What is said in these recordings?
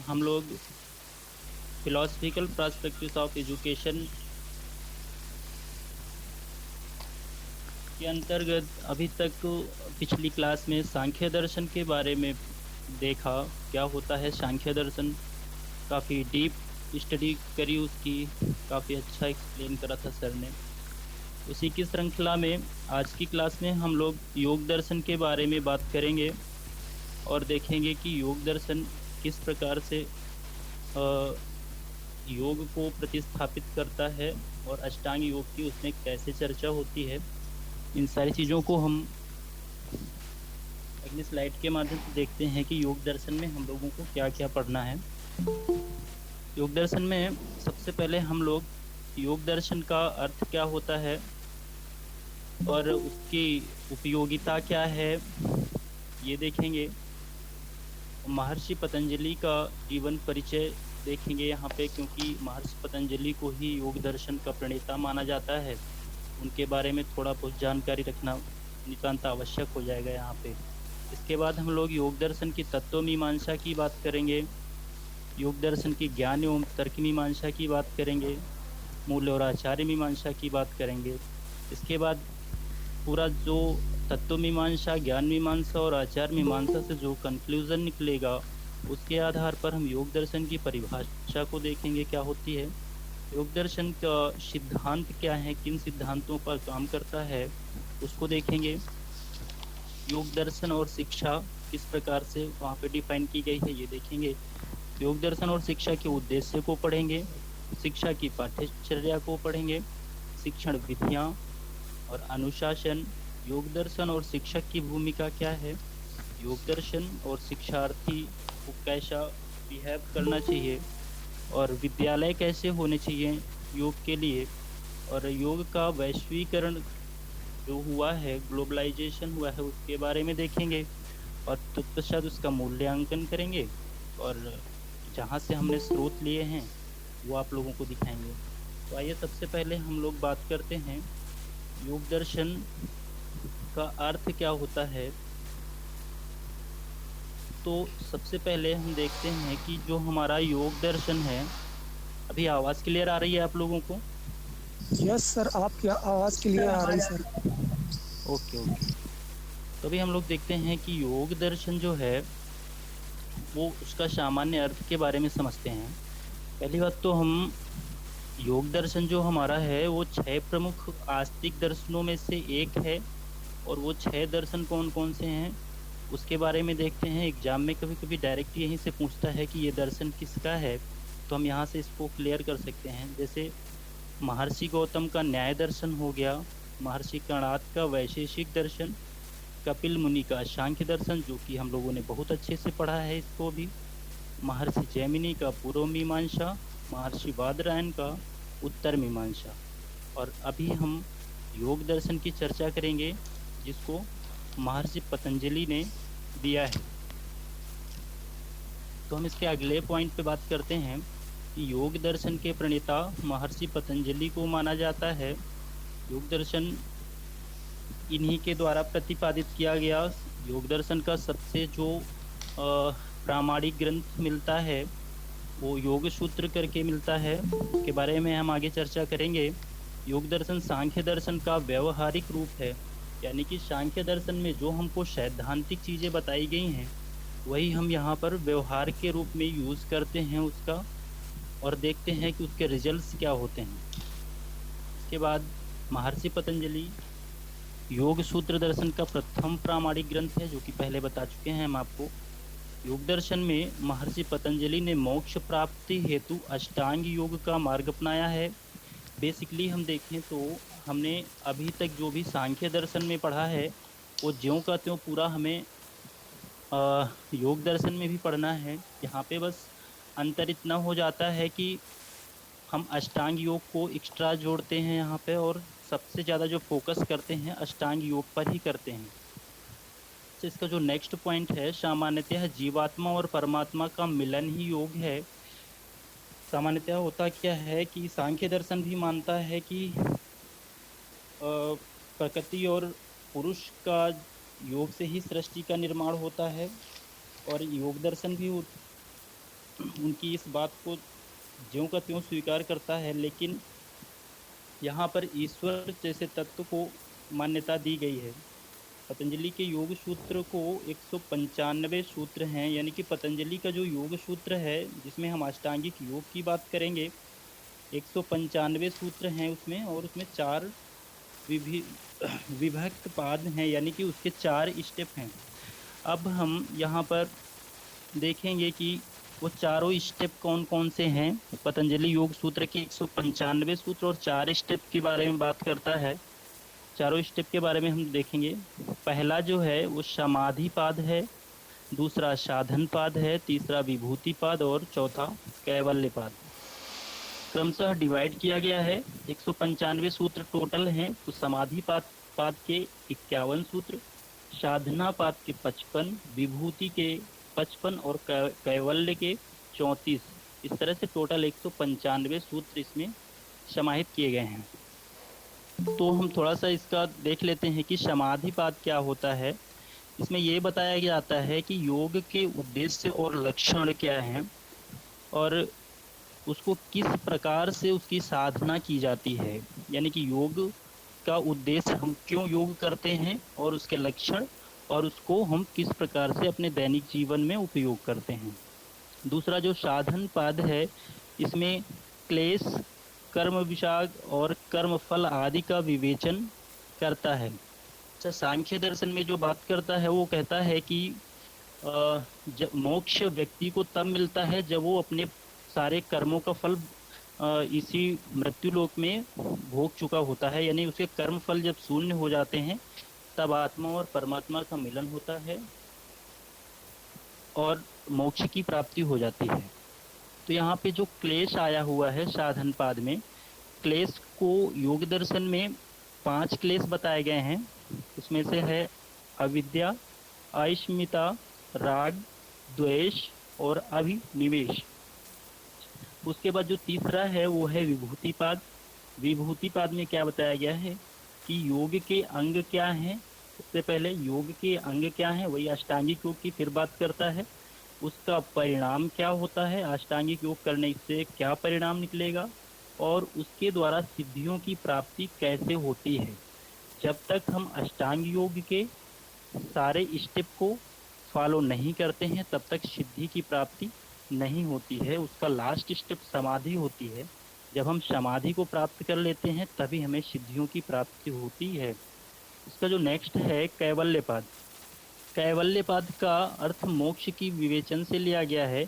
हम लोग philosophical perspectives of education के अंतर्गत अभी तक पिछली क्लास में सांख्य दर्शन के बारे में देखा। क्या होता है सांख्य दर्शन, काफ़ी डीप स्टडी करी उसकी, काफ़ी अच्छा एक्सप्लेन करा था सर ने। उसी की श्रृंखला में आज की क्लास में हम लोग योग दर्शन के बारे में बात करेंगे और देखेंगे कि योग दर्शन किस प्रकार से अ, योग को प्रतिस्थापित करता है और अष्टांग योग की उसमें कैसे चर्चा होती है। इन सारी चीज़ों को हम अगली स्लाइड के माध्यम से देखते हैं कि योग दर्शन में हम लोगों को क्या क्या पढ़ना है। योग दर्शन में सबसे पहले हम लोग योग दर्शन का अर्थ क्या होता है और उसकी उपयोगिता क्या है ये देखेंगे। महर्षि पतंजलि का जीवन परिचय देखेंगे यहाँ पे, क्योंकि महर्षि पतंजलि को ही योग दर्शन का प्रणेता माना जाता है। उनके बारे में थोड़ा बहुत जानकारी रखना नितांत आवश्यक हो जाएगा यहाँ पे। इसके बाद हम लोग योग दर्शन की तत्व मीमांसा की बात करेंगे, योग दर्शन की ज्ञान एवं तर्क मीमांसा की बात करेंगे, मूल्य और आचार्य मीमांसा की बात करेंगे। इसके बाद पूरा जो तत्व मीमांसा, ज्ञान मीमांसा और आचार मीमांसा से जो कंक्लूजन निकलेगा, उसके आधार पर हम योग दर्शन की परिभाषा को देखेंगे क्या होती है, योग दर्शन का सिद्धांत क्या है, किन सिद्धांतों पर काम करता है उसको देखेंगे। योग दर्शन और शिक्षा किस प्रकार से वहाँ पे डिफाइन की गई है ये देखेंगे। योग दर्शन और शिक्षा के उद्देश्य को पढ़ेंगे, शिक्षा की पाठ्यचर्या को पढ़ेंगे, शिक्षण विधियाँ और अनुशासन, योग दर्शन और शिक्षक की भूमिका क्या है, योग दर्शन और शिक्षार्थी को कैसा बिहेव करना चाहिए और विद्यालय कैसे होने चाहिए योग के लिए, और योग का वैश्वीकरण जो हुआ है, ग्लोबलाइजेशन हुआ है, उसके बारे में देखेंगे और तत्पश्चात उसका मूल्यांकन करेंगे और जहाँ से हमने स्रोत लिए हैं वो आप लोगों को दिखाएंगे। तो आइए सबसे पहले हम लोग बात करते हैं योग दर्शन का अर्थ क्या होता है। तो सबसे पहले हम देखते हैं कि जो हमारा योग दर्शन है, अभी आवाज़ क्लियर आ रही है आप लोगों को? यस सर, आपकी आवाज़ क्लियर आ रही सर। Okay okay. तो अभी हम लोग देखते हैं कि योग दर्शन जो है वो उसका सामान्य अर्थ के बारे में समझते हैं। पहली बात तो हम योग दर्शन जो हमारा है वो 6 प्रमुख आस्तिक दर्शनों में से एक है, और वो 6 दर्शन कौन कौन से हैं उसके बारे में देखते हैं। एग्जाम में कभी कभी डायरेक्ट यहीं से पूछता है कि ये दर्शन किसका है, तो हम यहाँ से इसको क्लियर कर सकते हैं। जैसे महर्षि गौतम का न्याय दर्शन हो गया, महर्षि कणाद का वैशेषिक दर्शन, कपिल मुनि का सांख्य दर्शन जो कि हम लोगों ने बहुत अच्छे से पढ़ा है इसको भी, महर्षि जैमिनी का पूर्व मीमांसा, महर्षि बादरायण का उत्तर मीमांसा। और अभी हम योग दर्शन की चर्चा करेंगे जिसको महर्षि पतंजलि ने दिया है। तो हम इसके अगले पॉइंट पे बात करते हैं कि योग दर्शन के प्रणेता महर्षि पतंजलि को माना जाता है। योग दर्शन इन्हीं के द्वारा प्रतिपादित किया गया। योग दर्शन का सबसे जो प्रामाणिक ग्रंथ मिलता है वो योग सूत्र करके मिलता है, उसके बारे में हम आगे चर्चा करेंगे। योग दर्शन सांख्य दर्शन का व्यवहारिक रूप है, यानी कि सांख्य दर्शन में जो हमको सैद्धांतिक चीज़ें बताई गई हैं वही हम यहाँ पर व्यवहार के रूप में यूज़ करते हैं उसका, और देखते हैं कि उसके रिजल्ट्स क्या होते हैं। इसके बाद महर्षि पतंजलि योग सूत्र दर्शन का प्रथम प्रामाणिक ग्रंथ है, जो कि पहले बता चुके हैं हम आपको। योग दर्शन में महर्षि पतंजलि ने मोक्ष प्राप्ति हेतु अष्टांग योग का मार्ग अपनाया है। बेसिकली हम देखें तो हमने अभी तक जो भी सांख्य दर्शन में पढ़ा है वो ज्यों का त्यों पूरा हमें योग दर्शन में भी पढ़ना है। यहाँ पे बस अंतर इतना हो जाता है कि हम अष्टांग योग को एक्स्ट्रा जोड़ते हैं यहाँ पे, और सबसे ज़्यादा जो फोकस करते हैं अष्टांग योग पर ही करते हैं। तो इसका जो नेक्स्ट पॉइंट है, सामान्यतः जीवात्मा और परमात्मा का मिलन ही योग है। सामान्यतः होता क्या है कि सांख्य दर्शन भी मानता है कि प्रकृति और पुरुष का योग से ही सृष्टि का निर्माण होता है, और योग दर्शन भी उनकी इस बात को ज्यों का त्यों स्वीकार करता है, लेकिन यहाँ पर ईश्वर जैसे तत्व को मान्यता दी गई है। पतंजलि के योग सूत्र को 195 सूत्र हैं, यानी कि पतंजलि का जो योग सूत्र है जिसमें हम अष्टांगिक योग की बात करेंगे, 195 सूत्र हैं उसमें, और उसमें चार विभि विभक्त पाद हैं, यानी कि उसके चार स्टेप हैं। अब हम यहाँ पर देखेंगे कि वो चारों स्टेप कौन कौन से हैं। पतंजलि योग सूत्र के 195 सूत्र और चार स्टेप के बारे में बात करता है। चारों स्टेप के बारे में हम देखेंगे। पहला जो है वो समाधि पाद है, दूसरा साधन पाद है, तीसरा विभूति पाद और चौथा कैवल्य पाद। क्रमशः डिवाइड किया गया है। 195 सूत्र टोटल हैं, तो समाधि पाद के 51 सूत्र, साधना पाद के 55, विभूति के 55 और कैवल्य के 34। इस तरह से टोटल 195 सूत्र इसमें समाहित किए गए हैं। तो हम थोड़ा सा इसका देख लेते हैं कि समाधि पाद क्या होता है। इसमें यह बताया जाता है कि योग के उद्देश्य और लक्षण क्या हैं, और उसको किस प्रकार से उसकी साधना की जाती है, यानी कि योग का उद्देश्य, हम क्यों योग करते हैं, और उसके लक्षण, और उसको हम किस प्रकार से अपने दैनिक जीवन में उपयोग करते हैं। दूसरा जो साधन पाद है, इसमें क्लेश, कर्म विषाग और कर्म फल आदि का विवेचन करता है। अच्छा, सांख्य दर्शन में जो बात करता है वो कहता है कि जब मोक्ष व्यक्ति को तब मिलता है जब वो अपने सारे कर्मों का फल इसी मृत्यु लोक में भोग चुका होता है, यानी उसके कर्म फल जब शून्य हो जाते हैं तब आत्मा और परमात्मा का मिलन होता है और मोक्ष की प्राप्ति हो जाती है। तो यहाँ पे जो क्लेश आया हुआ है साधन पाद में, क्लेश को योग दर्शन में 5 क्लेश बताए गए हैं। उसमें से है अविद्या, अस्मिता, राग, द्वेष और अभिनिवेश। उसके बाद जो तीसरा है वो है विभूतिपाद। विभूतिपाद में क्या बताया गया है कि योग के अंग क्या हैं। सबसे पहले योग के अंग क्या हैं, वही अष्टांगिक योग की फिर बात करता है। उसका परिणाम क्या होता है, अष्टांगिक योग करने से क्या परिणाम निकलेगा, और उसके द्वारा सिद्धियों की प्राप्ति कैसे होती है। जब तक हम अष्टांग योग के सारे स्टेप को फॉलो नहीं करते हैं तब तक सिद्धि की प्राप्ति नहीं होती है। उसका लास्ट स्टेप समाधि होती है। जब हम समाधि को प्राप्त कर लेते हैं तभी हमें सिद्धियों की प्राप्ति होती है। इसका जो नेक्स्ट है कैवल्यपाद। कैवल्यपाद का अर्थ मोक्ष की विवेचन से लिया गया है,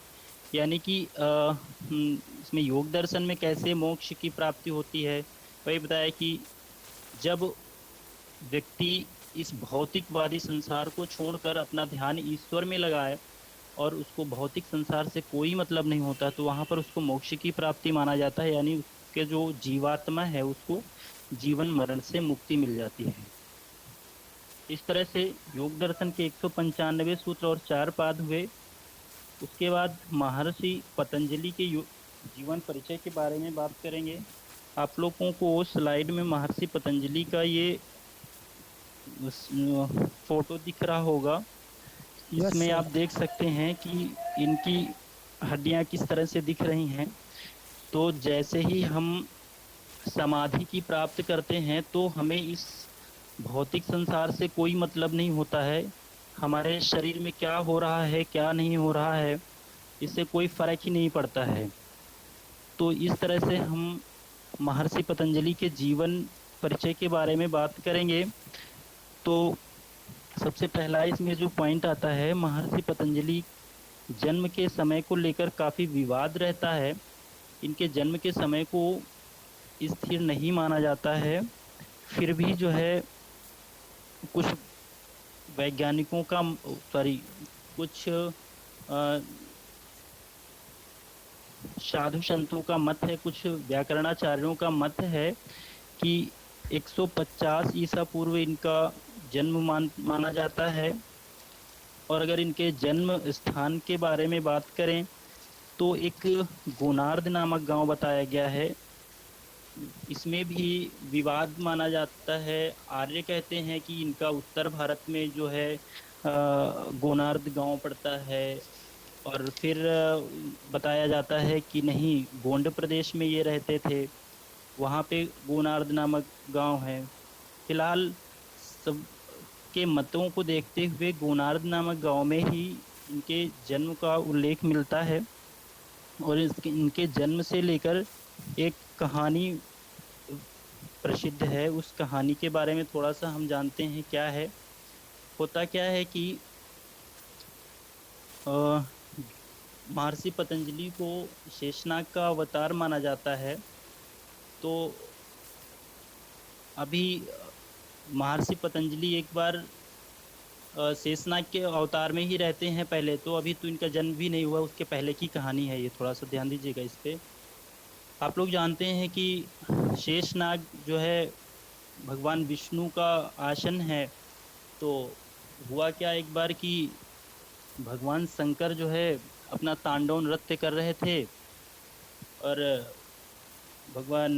यानी कि इसमें योग दर्शन में कैसे मोक्ष की प्राप्ति होती है। वही बताया कि जब व्यक्ति इस भौतिकवादी संसार को छोड़कर अपना ध्यान ईश्वर में लगाए और उसको भौतिक संसार से कोई मतलब नहीं होता, तो वहाँ पर उसको मोक्ष की प्राप्ति माना जाता है, यानी उसके जो जीवात्मा है उसको जीवन मरण से मुक्ति मिल जाती है। इस तरह से योग दर्शन के 195 सूत्र और 4 पाद हुए। उसके बाद महर्षि पतंजलि के जीवन परिचय के बारे में बात करेंगे। आप लोगों को स्लाइड में महर्षि पतंजलि का ये फोटो दिख रहा होगा। इसमें आप देख सकते हैं कि इनकी हड्डियां किस तरह से दिख रही हैं। तो जैसे ही हम समाधि की प्राप्त करते हैं तो हमें इस भौतिक संसार से कोई मतलब नहीं होता है। हमारे शरीर में क्या हो रहा है क्या नहीं हो रहा है इससे कोई फर्क ही नहीं पड़ता है। तो इस तरह से हम महर्षि पतंजलि के जीवन परिचय के बारे में बात करेंगे। तो सबसे पहला इसमें जो पॉइंट आता है, महर्षि पतंजलि जन्म के समय को लेकर काफ़ी विवाद रहता है। इनके जन्म के समय को स्थिर नहीं माना जाता है। फिर भी जो है कुछ वैज्ञानिकों का कुछ साधु संतों का मत है, कुछ व्याकरणाचार्यों का मत है कि 150 ईसा पूर्व इनका जन्म माना जाता है। और अगर इनके जन्म स्थान के बारे में बात करें तो एक गोनार्द नामक गांव बताया गया है। इसमें भी विवाद माना जाता है। आर्य कहते हैं कि इनका उत्तर भारत में जो है गोनार्द गांव पड़ता है, और फिर बताया जाता है कि नहीं, गोंड प्रदेश में ये रहते थे, वहाँ पे गोनार्द नामक गांव है। फिलहाल सब के मतों को देखते हुए गोनार्द नामक गांव में ही इनके जन्म का उल्लेख मिलता है। और इनके जन्म से लेकर एक कहानी प्रसिद्ध है। उस कहानी के बारे में थोड़ा सा हम जानते हैं क्या है। होता क्या है कि अ, महर्षि पतंजलि को शेषनाग का अवतार माना जाता है। तो अभी महर्षि पतंजलि एक बार शेषनाग के अवतार में ही रहते हैं पहले तो। अभी तो इनका जन्म भी नहीं हुआ, उसके पहले की कहानी है ये, थोड़ा सा ध्यान दीजिएगा इस पे। आप लोग जानते हैं कि शेषनाग जो है भगवान विष्णु का आसन है। तो हुआ क्या एक बार कि भगवान शंकर जो है अपना तांडव नृत्य कर रहे थे, और भगवान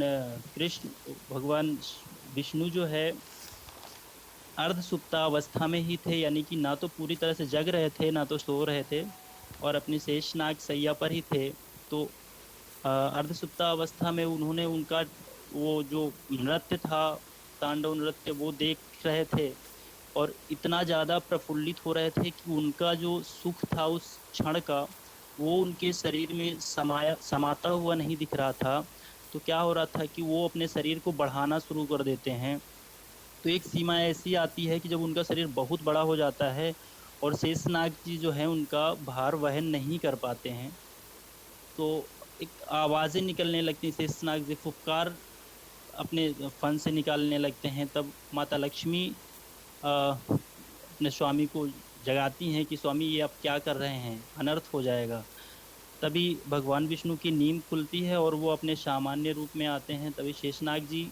कृष्ण भगवान विष्णु जो है अर्ध सुप्तावस्था में ही थे, यानी कि ना तो पूरी तरह से जग रहे थे ना तो सो रहे थे, और अपनी शेषनाग सैया पर ही थे। तो अर्ध सुप्तावस्था में उन्होंने उनका वो जो नृत्य था, तांडव नृत्य, वो देख रहे थे। और इतना ज्यादा प्रफुल्लित हो रहे थे कि उनका जो सुख था उस क्षण का, वो उनके शरीर में समाता हुआ नहीं दिख रहा था। तो क्या हो रहा था कि वो अपने शरीर को बढ़ाना शुरू कर देते हैं। तो एक सीमा ऐसी आती है कि जब उनका शरीर बहुत बड़ा हो जाता है और शेषनाग जी जो है उनका भार वहन नहीं कर पाते हैं, तो एक आवाजें निकलने लगती हैं। शेषनाग जी फुफकार अपने फन से निकालने लगते हैं। तब माता लक्ष्मी अपने स्वामी को जगाती हैं कि स्वामी ये आप क्या कर रहे हैं, अनर्थ हो जाएगा। तभी भगवान विष्णु की नींद खुलती है और वो अपने सामान्य रूप में आते हैं। तभी शेषनाग जी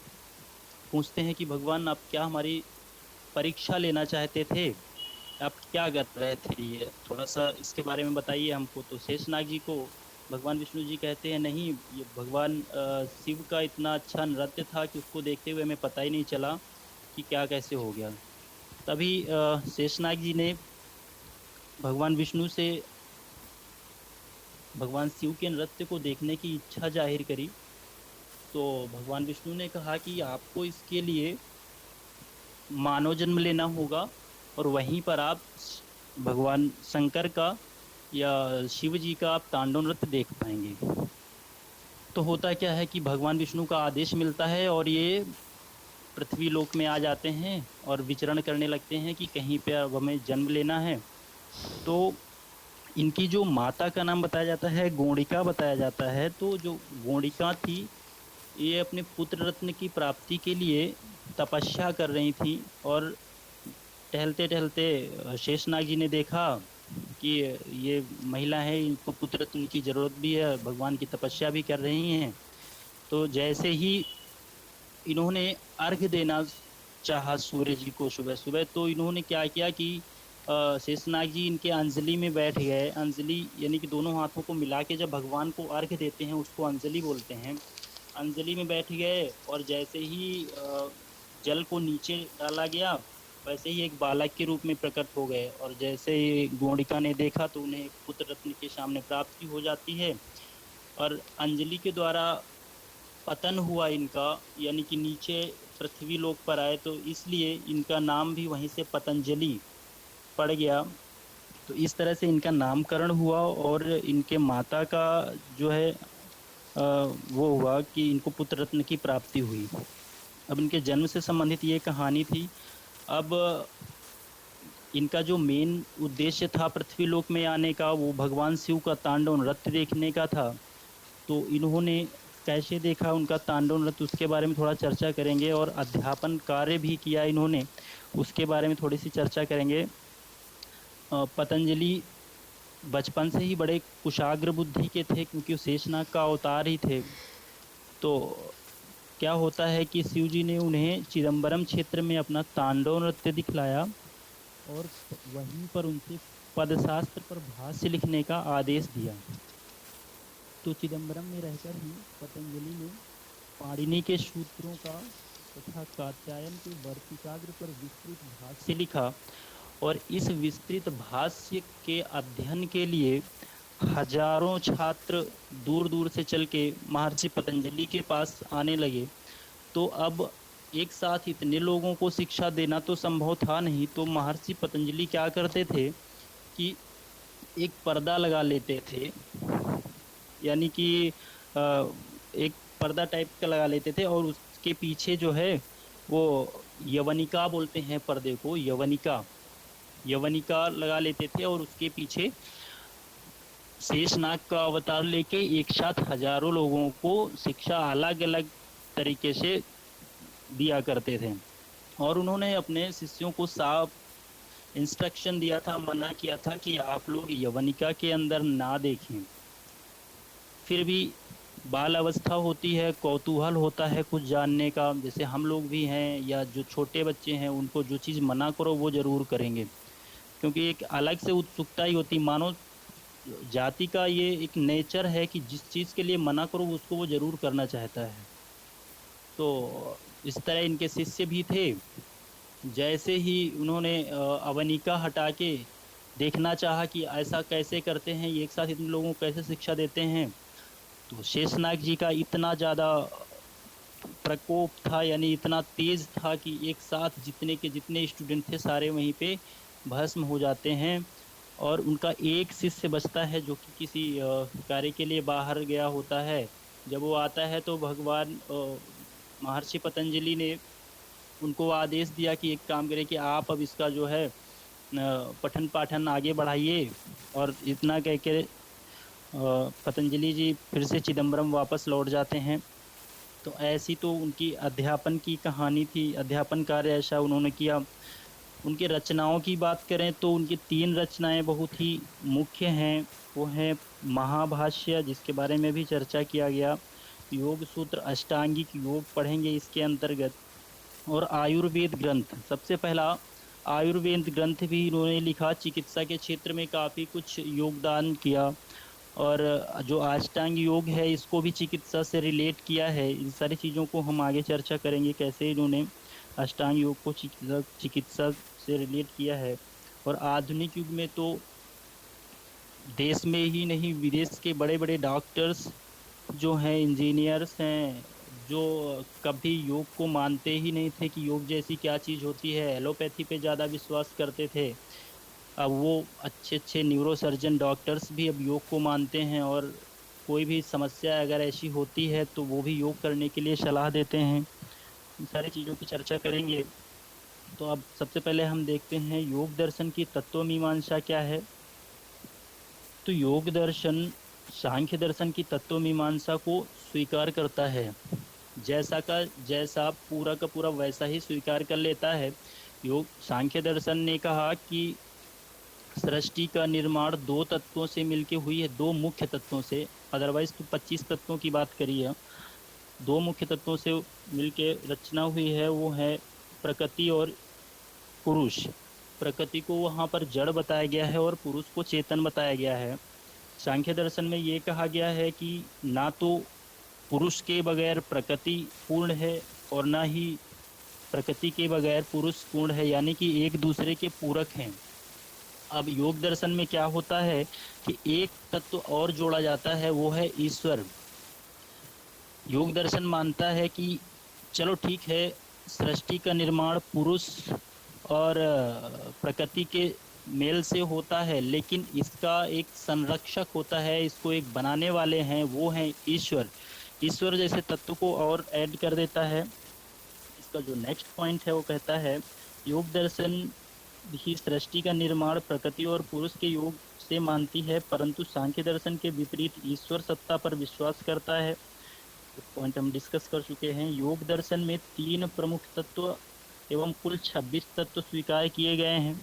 पूछते हैं कि भगवान आप क्या हमारी परीक्षा लेना चाहते थे, आप क्या कर रहे थे, ये थोड़ा सा इसके बारे में बताइए हमको। तो शेषनाग जी को भगवान विष्णु जी कहते हैं नहीं, ये भगवान शिव का इतना अच्छा नृत्य था कि उसको देखते हुए हमें पता ही नहीं चला कि क्या कैसे हो गया। तभी शेषनाग जी ने भगवान विष्णु से भगवान शिव के नृत्य को देखने की इच्छा जाहिर करी। तो भगवान विष्णु ने कहा कि आपको इसके लिए मानव जन्म लेना होगा, और वहीं पर आप भगवान शंकर का या शिव जी का आप तांडव नृत्य देख पाएंगे। तो होता क्या है कि भगवान विष्णु का आदेश मिलता है और ये पृथ्वी लोक में आ जाते हैं और विचरण करने लगते हैं कि कहीं पे अब हमें जन्म लेना है। तो इनकी जो माता का नाम बताया जाता है गोणिका बताया जाता है। तो जो गोणिका थी, ये अपने पुत्र रत्न की प्राप्ति के लिए तपस्या कर रही थी। और टहलते टहलते शेषनाग जी ने देखा कि ये महिला है, इनको पुत्र रत्न की जरूरत भी है, भगवान की तपस्या भी कर रही हैं। तो जैसे ही इन्होंने अर्घ्य देना चाहा सूर्य जी को सुबह सुबह, तो इन्होंने क्या किया कि शेषनाग जी इनके अंजलि में बैठ गए। अंजलि यानी कि दोनों हाथों को मिला के जब भगवान को अर्घ्य देते हैं उसको अंजलि बोलते हैं। अंजलि में बैठ गए और जैसे ही जल को नीचे डाला गया, वैसे ही एक बालक के रूप में प्रकट हो गए। और जैसे ही गोणिका ने देखा तो उन्हें एक पुत्र रत्न के सामने प्राप्ति हो जाती है। और अंजलि के द्वारा पतन हुआ इनका, यानी कि नीचे पृथ्वी लोक पर आए, तो इसलिए इनका नाम भी वहीं से पतंजलि पड़ गया। तो इस तरह से इनका नामकरण हुआ और इनके माता का जो है वो हुआ कि इनको पुत्र रत्न की प्राप्ति हुई। अब इनके जन्म से संबंधित ये कहानी थी। अब इनका जो मेन उद्देश्य था पृथ्वी लोक में आने का, वो भगवान शिव का तांडव नृत्य देखने का था। तो इन्होंने कैसे देखा उनका तांडव नृत्य, उसके बारे में थोड़ा चर्चा करेंगे। और अध्यापन कार्य भी किया इन्होंने, उसके बारे में थोड़ी सी चर्चा करेंगे। पतंजलि बचपन से ही बड़े कुशाग्र बुद्धि के थे क्योंकि वो शेषनाग का अवतार ही थे। तो क्या होता है कि शिव जी ने उन्हें चिदम्बरम क्षेत्र में अपना तांडव नृत्य दिखलाया और वहीं पर उनसे पदशास्त्र पर भाष्य लिखने का आदेश दिया। तो चिदम्बरम में रहकर ही पतंजलि ने पाणिनि के सूत्रों का तथा कात्यायन के वर्तिकाग्र पर विस्तृत भाष्य लिखा। और इस विस्तृत भाष्य के अध्ययन के लिए हजारों छात्र दूर दूर से चल के महर्षि पतंजलि के पास आने लगे। तो अब एक साथ इतने लोगों को शिक्षा देना तो संभव था नहीं, तो महर्षि पतंजलि क्या करते थे कि एक पर्दा लगा लेते थे, यानी कि एक पर्दा टाइप का लगा लेते थे, और उसके पीछे जो है वो यवनिका बोलते हैं पर्दे को, यवनिका, यवनिका लगा लेते थे, और उसके पीछे शेषनाग का अवतार लेके एक साथ हजारों लोगों को शिक्षा अलग अलग तरीके से दिया करते थे। और उन्होंने अपने शिष्यों को साफ इंस्ट्रक्शन दिया था, मना किया था कि आप लोग यवनिका के अंदर ना देखें। फिर भी बाल अवस्था होती है, कौतूहल होता है कुछ जानने का, जैसे हम लोग भी हैं या जो छोटे बच्चे हैं, उनको जो चीज़ मना करो वो जरूर करेंगे, क्योंकि एक अलग से उत्सुकता ही होती। मानव जाति का ये एक नेचर है कि जिस चीज़ के लिए मना करो उसको वो जरूर करना चाहता है। तो इस तरह इनके शिष्य भी थे। जैसे ही उन्होंने अवनिका हटा के देखना चाहा कि ऐसा कैसे करते हैं, ये एक साथ इतने लोगों को कैसे शिक्षा देते हैं, तो शेषनाग जी का इतना ज़्यादा प्रकोप था, यानी इतना तेज था कि एक साथ जितने के जितने स्टूडेंट थे सारे वहीं पे भस्म हो जाते हैं। और उनका एक शिष्य बचता है जो कि किसी कार्य के लिए बाहर गया होता है। जब वो आता है तो भगवान महर्षि पतंजलि ने उनको आदेश दिया कि एक काम करें कि आप अब इसका जो है पठन पाठन आगे बढ़ाइए। और इतना कह के पतंजलि जी फिर से चिदम्बरम वापस लौट जाते हैं। तो ऐसी तो उनकी अध्यापन की कहानी थी, अध्यापन कार्य ऐसा उन्होंने किया। उनके रचनाओं की बात करें तो उनकी तीन रचनाएं बहुत ही मुख्य हैं। वो है महाभाष्य, जिसके बारे में भी चर्चा किया गया, योग सूत्र, अष्टांगिक योग पढ़ेंगे इसके अंतर्गत, और आयुर्वेद ग्रंथ। सबसे पहला आयुर्वेद ग्रंथ भी इन्होंने लिखा, चिकित्सा के क्षेत्र में काफ़ी कुछ योगदान किया। और जो अष्टांग योग है इसको भी चिकित्सा से रिलेट किया है। इन सारी चीज़ों को हम आगे चर्चा करेंगे, कैसे इन्होंने अष्टांग योग को चिकित्सा चिकित्सा से रिलेट किया है। और आधुनिक युग में तो देश में ही नहीं, विदेश के बड़े बड़े डॉक्टर्स जो हैं, इंजीनियर्स हैं, जो कभी योग को मानते ही नहीं थे कि योग जैसी क्या चीज़ होती है, एलोपैथी पे ज़्यादा विश्वास करते थे, अब वो अच्छे अच्छे न्यूरो सर्जन डॉक्टर्स भी अब योग को मानते हैं। और कोई भी समस्या अगर ऐसी होती है तो वो भी योग करने के लिए सलाह देते हैं। इन सारी चीज़ों की चर्चा करेंगे। तो अब सबसे पहले हम देखते हैं योग दर्शन की तत्व मीमांसा क्या है। तो योग दर्शन सांख्य दर्शन की तत्व मीमांसा को स्वीकार करता है, जैसा का जैसा पूरा का पूरा वैसा ही स्वीकार कर लेता है। योग सांख्य दर्शन ने कहा कि सृष्टि का निर्माण दो तत्वों से मिलके हुई है, दो मुख्य तत्वों से। अदरवाइज तो 25 तत्वों की बात करी है, दो मुख्य तत्वों से मिलके रचना हुई है, वो है प्रकृति और पुरुष। प्रकृति को वहाँ पर जड़ बताया गया है और पुरुष को चेतन बताया गया है। सांख्य दर्शन में ये कहा गया है कि ना तो पुरुष के बगैर प्रकृति पूर्ण है और ना ही प्रकृति के बगैर पुरुष पूर्ण है, यानी कि एक दूसरे के पूरक हैं। अब योग दर्शन में क्या होता है कि एक तत्व और जोड़ा जाता है, वो है ईश्वर। योग दर्शन मानता है कि चलो ठीक है, सृष्टि का निर्माण पुरुष और प्रकृति के मेल से होता है, लेकिन इसका एक संरक्षक होता है, इसको एक बनाने वाले हैं, वो हैं ईश्वर। ईश्वर जैसे तत्व को और ऐड कर देता है। इसका जो नेक्स्ट पॉइंट है वो कहता है योग दर्शन ही सृष्टि का निर्माण प्रकृति और पुरुष के योग से मानती है, परंतु सांख्य दर्शन के विपरीत ईश्वर सत्ता पर विश्वास करता है। पॉइंट हम डिस्कस कर चुके हैं। योग दर्शन में तीन प्रमुख तत्व एवं कुल 26 तत्व स्वीकार किए गए हैं।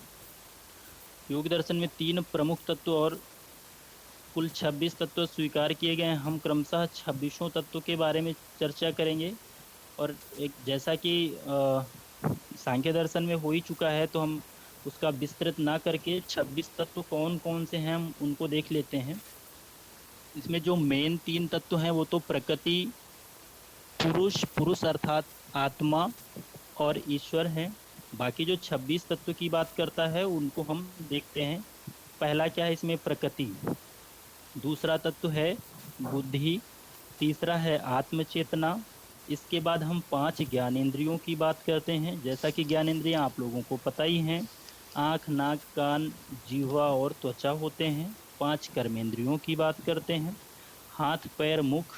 योग दर्शन में तीन प्रमुख तत्व और कुल 26 तत्व स्वीकार किए गए हैं। हम क्रमशः 26 तत्वों के बारे में चर्चा करेंगे। और एक जैसा कि सांख्य दर्शन में हो ही चुका है, तो हम उसका विस्तृत ना करके 26 तत्व कौन कौन से हैं हम उनको देख लेते हैं। इसमें जो मेन तीन तत्व हैं वो तो प्रकृति, पुरुष, पुरुष अर्थात आत्मा, और ईश्वर हैं। बाकी जो 26 तत्व की बात करता है उनको हम देखते हैं। पहला क्या है इसमें, प्रकृति। दूसरा तत्व है बुद्धि, तीसरा है आत्मचेतना। इसके बाद हम 5 ज्ञानेंद्रियों की बात करते हैं। जैसा कि ज्ञानेंद्रियां आप लोगों को पता ही हैं, आँख, नाक, कान, जिह्वा और त्वचा होते हैं। 5 कर्मेंद्रियों की बात करते हैं, हाथ, पैर, मुख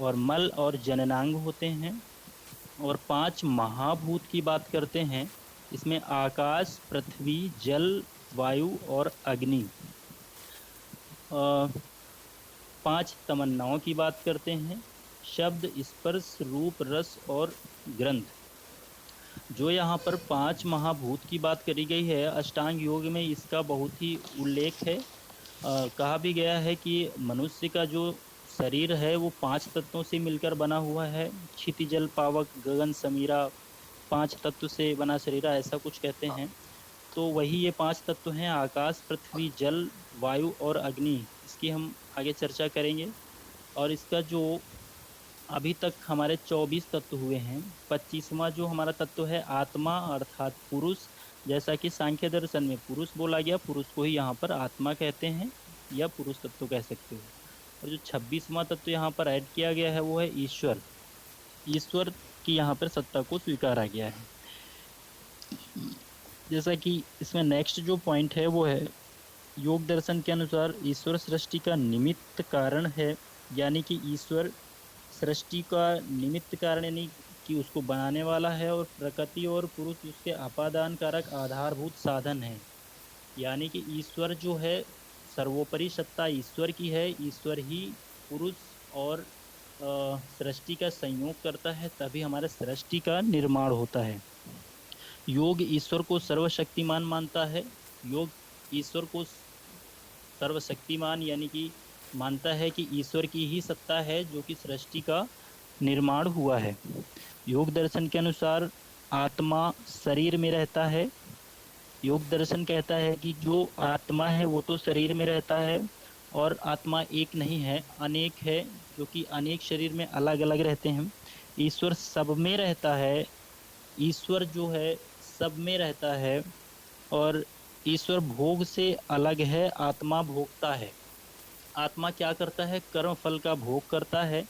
और मल और जननांग होते हैं। और 5 महाभूत की बात करते हैं, इसमें आकाश, पृथ्वी, जल, वायु और अग्नि। 5 तमन्नाओं की बात करते हैं, शब्द, स्पर्श, रूप, रस और गंध। जो यहाँ पर 5 महाभूत की बात करी गई है, अष्टांग योग में इसका बहुत ही उल्लेख है। कहा भी गया है कि मनुष्य का जो शरीर है वो 5 तत्वों से मिलकर बना हुआ है। क्षितिजल, पावक, गगन, समीरा, 5 तत्व से बना शरीर, ऐसा कुछ कहते हैं। तो वही ये 5 तत्व हैं, आकाश, पृथ्वी, जल, वायु और अग्नि। इसकी हम आगे चर्चा करेंगे। और इसका जो अभी तक हमारे 24 तत्व हुए हैं, 25वां जो हमारा तत्व है आत्मा अर्थात पुरुष। जैसा कि सांख्य दर्शन में पुरुष बोला गया, पुरुष को ही यहाँ पर आत्मा कहते हैं या पुरुष तत्व कह सकते हो। और जो 26वां तत्व यहाँ पर ऐड किया गया है वो है ईश्वर। ईश्वर की यहाँ पर सत्ता को स्वीकारा गया है। जैसा कि इसमें नेक्स्ट जो पॉइंट है वो है, योग दर्शन के अनुसार ईश्वर सृष्टि का निमित्त कारण है। यानी कि ईश्वर सृष्टि का निमित्त कारण, यानी कि उसको बनाने वाला है, और प्रकृति और पुरुष उसके अपादान कारक आधारभूत साधन है। यानी कि ईश्वर जो है, सर्वोपरि सत्ता ईश्वर की है। ईश्वर ही पुरुष और सृष्टि का संयोग करता है, तभी हमारे सृष्टि का निर्माण होता है। योग ईश्वर को सर्वशक्तिमान मानता है। योग ईश्वर को सर्वशक्तिमान यानी कि मानता है कि ईश्वर की ही सत्ता है जो कि सृष्टि का निर्माण हुआ है। योग दर्शन के अनुसार आत्मा शरीर में रहता है। योग दर्शन कहता है कि जो आत्मा है वो तो शरीर में रहता है, और आत्मा एक नहीं है, अनेक है, जो कि अनेक शरीर में अलग अलग रहते हैं। ईश्वर सब में रहता है। ईश्वर जो है सब में रहता है, और ईश्वर भोग से अलग है, आत्मा भोगता है। आत्मा क्या करता है, कर्म फल का भोग करता है,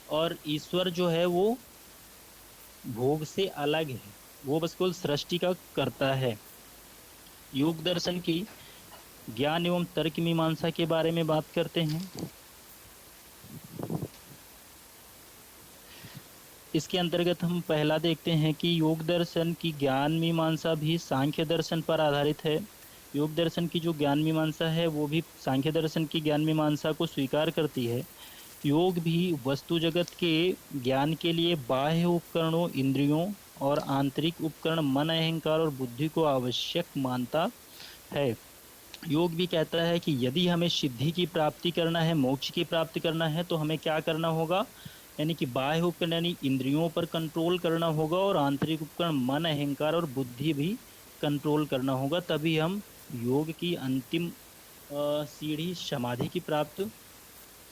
और ईश्वर जो है वो भोग से अलग है, वो बस केवल सृष्टि का करता है। योग दर्शन की ज्ञान एवं तर्क मीमांसा के बारे में बात करते हैं। इसके अंतर्गत हम पहला देखते हैं कि योग दर्शन की ज्ञान मीमांसा भी सांख्य दर्शन पर आधारित है। योग दर्शन की जो ज्ञान मीमांसा है वो भी सांख्य दर्शन की ज्ञान मीमांसा को स्वीकार करती है। योग भी वस्तु जगत के ज्ञान के लिए बाह्य उपकरणों, इंद्रियों और आंतरिक उपकरण मन, अहंकार और बुद्धि को आवश्यक मानता है। योग भी कहता है कि यदि हमें सिद्धि की प्राप्ति करना है, मोक्ष की प्राप्ति करना है, तो हमें क्या करना होगा, यानी कि बाह्य उपकरण यानी इंद्रियों पर कंट्रोल करना होगा, और आंतरिक उपकरण मन, अहंकार और बुद्धि भी कंट्रोल करना होगा। तभी हम योग की अंतिम सीढ़ी समाधि की प्राप्त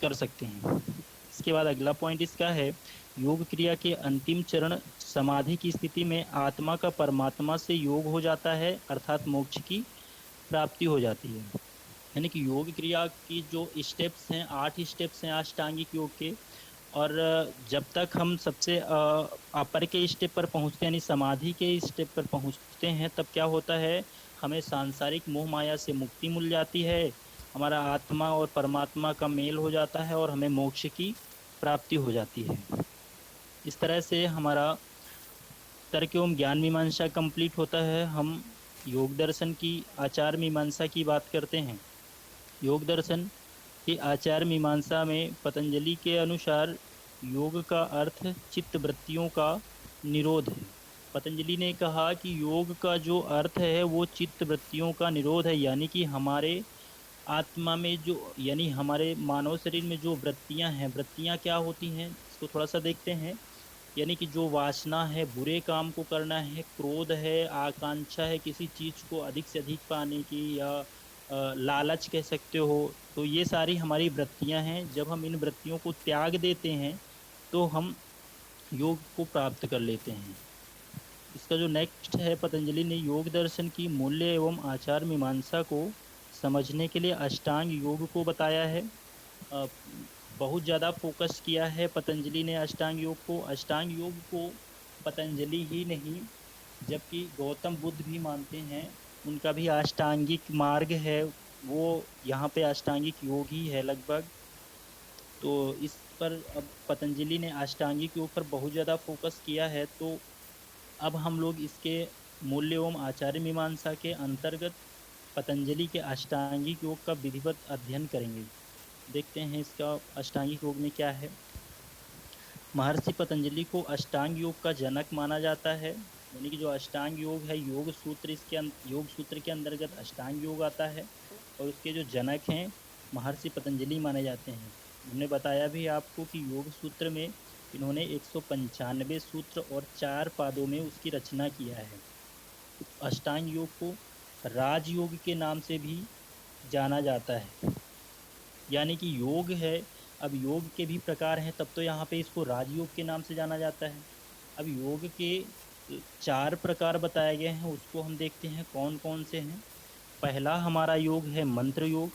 कर सकते हैं। इसके बाद अगला पॉइंट इसका है, योग क्रिया के अंतिम चरण समाधि की स्थिति में आत्मा का परमात्मा से योग हो जाता है, अर्थात मोक्ष की प्राप्ति हो जाती है। यानी कि योग क्रिया की जो स्टेप्स हैं, 8 स्टेप्स हैं अष्टांगिक योग के, और जब तक हम सबसे अपर के स्टेप पर पहुंचते हैं, यानी समाधि के स्टेप पर पहुंचते हैं, तब क्या होता है, हमें सांसारिक मोह माया से मुक्ति मिल जाती है, हमारा आत्मा और परमात्मा का मेल हो जाता है, और हमें मोक्ष की प्राप्ति हो जाती है। इस तरह से हमारा तर्क एवं ज्ञान मीमांसा कंप्लीट होता है। हम योग दर्शन की आचार मीमांसा की बात करते हैं। योग दर्शन के आचार मीमांसा में पतंजलि के अनुसार योग का अर्थ चित्त वृत्तियों का निरोध है। पतंजलि ने कहा कि योग का जो अर्थ है वो चित्त वृत्तियों का निरोध है। यानी कि हमारे आत्मा में जो, यानी हमारे मानव शरीर में जो वृत्तियां हैं, वृत्तियां क्या होती हैं इसको थोड़ा सा देखते हैं। यानी कि जो वासना है बुरे काम को करना है, क्रोध है, आकांक्षा है किसी चीज़ को अधिक से अधिक पाने की, या लालच कह सकते हो, तो ये सारी हमारी वृत्तियां हैं। जब हम इन वृत्तियों को त्याग देते हैं तो हम योग को प्राप्त कर लेते हैं। इसका जो नेक्स्ट है, पतंजलि ने योग दर्शन की मूल्य एवं आचार मीमांसा को समझने के लिए अष्टांग योग को बताया है। अ, बहुत ज़्यादा फोकस किया है पतंजलि ने अष्टांग योग को। अष्टांग योग को पतंजलि ही नहीं, जबकि गौतम बुद्ध भी मानते हैं, उनका भी अष्टांगिक मार्ग है, वो यहाँ पे अष्टांगिक योग ही है लगभग। तो इस पर अब पतंजलि ने अष्टांगिक योग पर बहुत ज़्यादा फोकस किया है। तो अब हम लोग इसके मूल्य एवं आचार्य मीमांसा के अंतर्गत पतंजलि के अष्टांगिक योग का विधिवत अध्ययन करेंगे। देखते हैं इसका अष्टांगिक योग में क्या है। महर्षि पतंजलि को अष्टांग योग का जनक माना जाता है। यानी कि जो अष्टांग योग है, योग सूत्र, योग सूत्र के अंतर्गत अष्टांग योग आता है, और उसके जो जनक हैं महर्षि पतंजलि माने जाते हैं। हमने बताया भी आपको कि योग सूत्र में इन्होंने 195 सूत्र और 4 पादों में उसकी रचना किया है। अष्टांग योग को राजयोग के नाम से भी जाना जाता है। यानी कि योग है, अब योग के भी प्रकार हैं, तब तो यहाँ पे इसको राजयोग के नाम से जाना जाता है। अब योग के 4 प्रकार बताए गए हैं, उसको हम देखते हैं कौन कौन से हैं। पहला हमारा योग है मंत्र योग,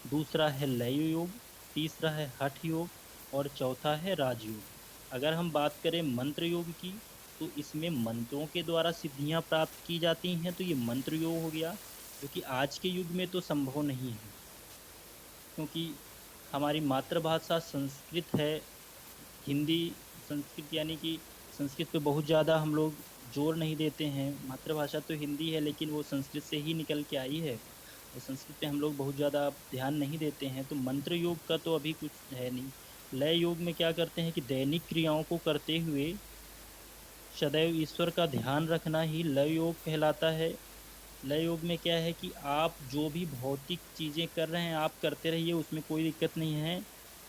दूसरा है लय योग, तीसरा है हठ योग, और चौथा है राजयोग। अगर हम बात करें मंत्र योग की, तो इसमें मंत्रों के द्वारा सिद्धियां प्राप्त की जाती हैं, तो ये मंत्र योग हो गया, जो कि आज के युग में तो संभव नहीं है, क्योंकि हमारी मातृभाषा संस्कृत है। हिंदी, संस्कृत, यानी कि संस्कृत पे बहुत ज़्यादा हम लोग जोर नहीं देते हैं। मातृभाषा तो हिंदी है, लेकिन वो संस्कृत से ही निकल के आई है, और संस्कृत पे हम लोग बहुत ज़्यादा ध्यान नहीं देते हैं। तो मंत्र योग का तो अभी कुछ है नहीं। लय योग में क्या करते हैं कि दैनिक क्रियाओं को करते हुए सदैव ईश्वर का ध्यान रखना ही लय योग कहलाता है। लय योग में क्या है कि आप जो भी भौतिक चीज़ें कर रहे हैं आप करते रहिए, उसमें कोई दिक्कत नहीं है,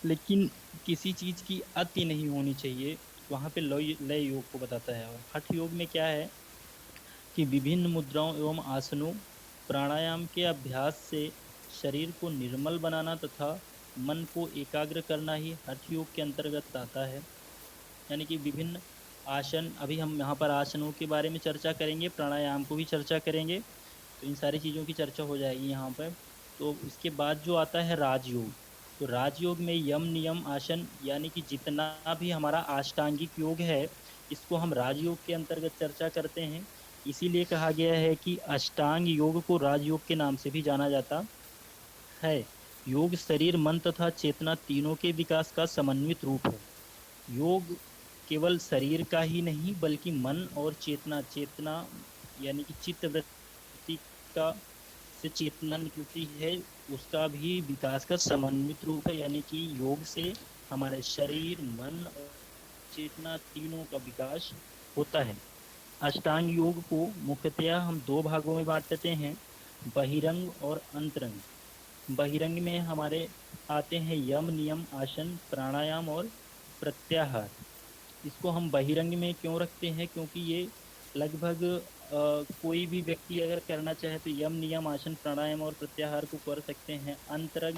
लेकिन किसी चीज़ की अति नहीं होनी चाहिए। वहाँ पे लय लय योग को बताता है। और हठ योग में क्या है कि विभिन्न मुद्राओं एवं आसनों, प्राणायाम के अभ्यास से शरीर को निर्मल बनाना तथा मन को एकाग्र करना ही हठ योग के अंतर्गत आता है। यानी कि विभिन्न आसन, अभी हम यहाँ पर आसनों के बारे में चर्चा करेंगे, प्राणायाम को भी चर्चा करेंगे, तो इन सारी चीज़ों की चर्चा हो जाएगी यहाँ पर। तो इसके बाद जो आता है राजयोग, तो राजयोग में यम नियम आसन, यानी कि जितना भी हमारा अष्टांगिक योग है, इसको हम राजयोग के अंतर्गत चर्चा करते हैं। इसीलिए कहा गया है कि अष्टांग योग को राजयोग के नाम से भी जाना जाता है। योग शरीर, मन तथा चेतना तीनों के विकास का समन्वित रूप है। योग केवल शरीर का ही नहीं, बल्कि मन और चेतना, चेतना यानी कि चित्त वृत्ति का से चेतना निकलती है, उसका भी विकास का समन्वित रूप है। यानी कि योग से हमारे शरीर, मन और चेतना तीनों का विकास होता है। अष्टांग योग को मुख्यतया हम 2 भागों में बांटते हैं, बहिरंग और अंतरंग। बहिरंग में हमारे आते हैं यम नियम आसन, प्राणायाम और प्रत्याहार। इसको हम बहिरंग में क्यों रखते हैं, क्योंकि ये लगभग कोई भी व्यक्ति अगर करना चाहे तो यम नियम आसन, प्राणायाम और प्रत्याहार को कर सकते हैं। अंतरंग,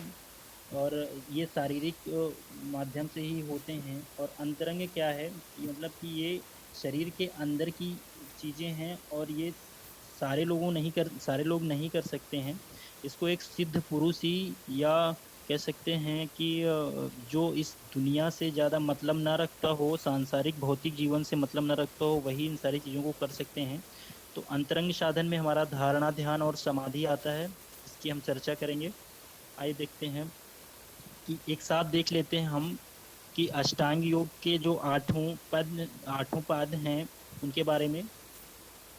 और ये शारीरिक माध्यम से ही होते हैं। और अंतरंग क्या है कि मतलब कि ये शरीर के अंदर की चीज़ें हैं, और ये सारे लोग नहीं कर सकते हैं। इसको एक सिद्ध पुरुष ही, या कह सकते हैं कि जो इस दुनिया से ज़्यादा मतलब ना रखता हो, सांसारिक भौतिक जीवन से मतलब ना रखता हो, वही इन सारी चीज़ों को कर सकते हैं। तो अंतरंग साधन में हमारा धारणा, ध्यान और समाधि आता है, इसकी हम चर्चा करेंगे। आइए देखते हैं कि एक साथ देख लेते हैं हम कि अष्टांग योग के जो आठों पाद हैं उनके बारे में।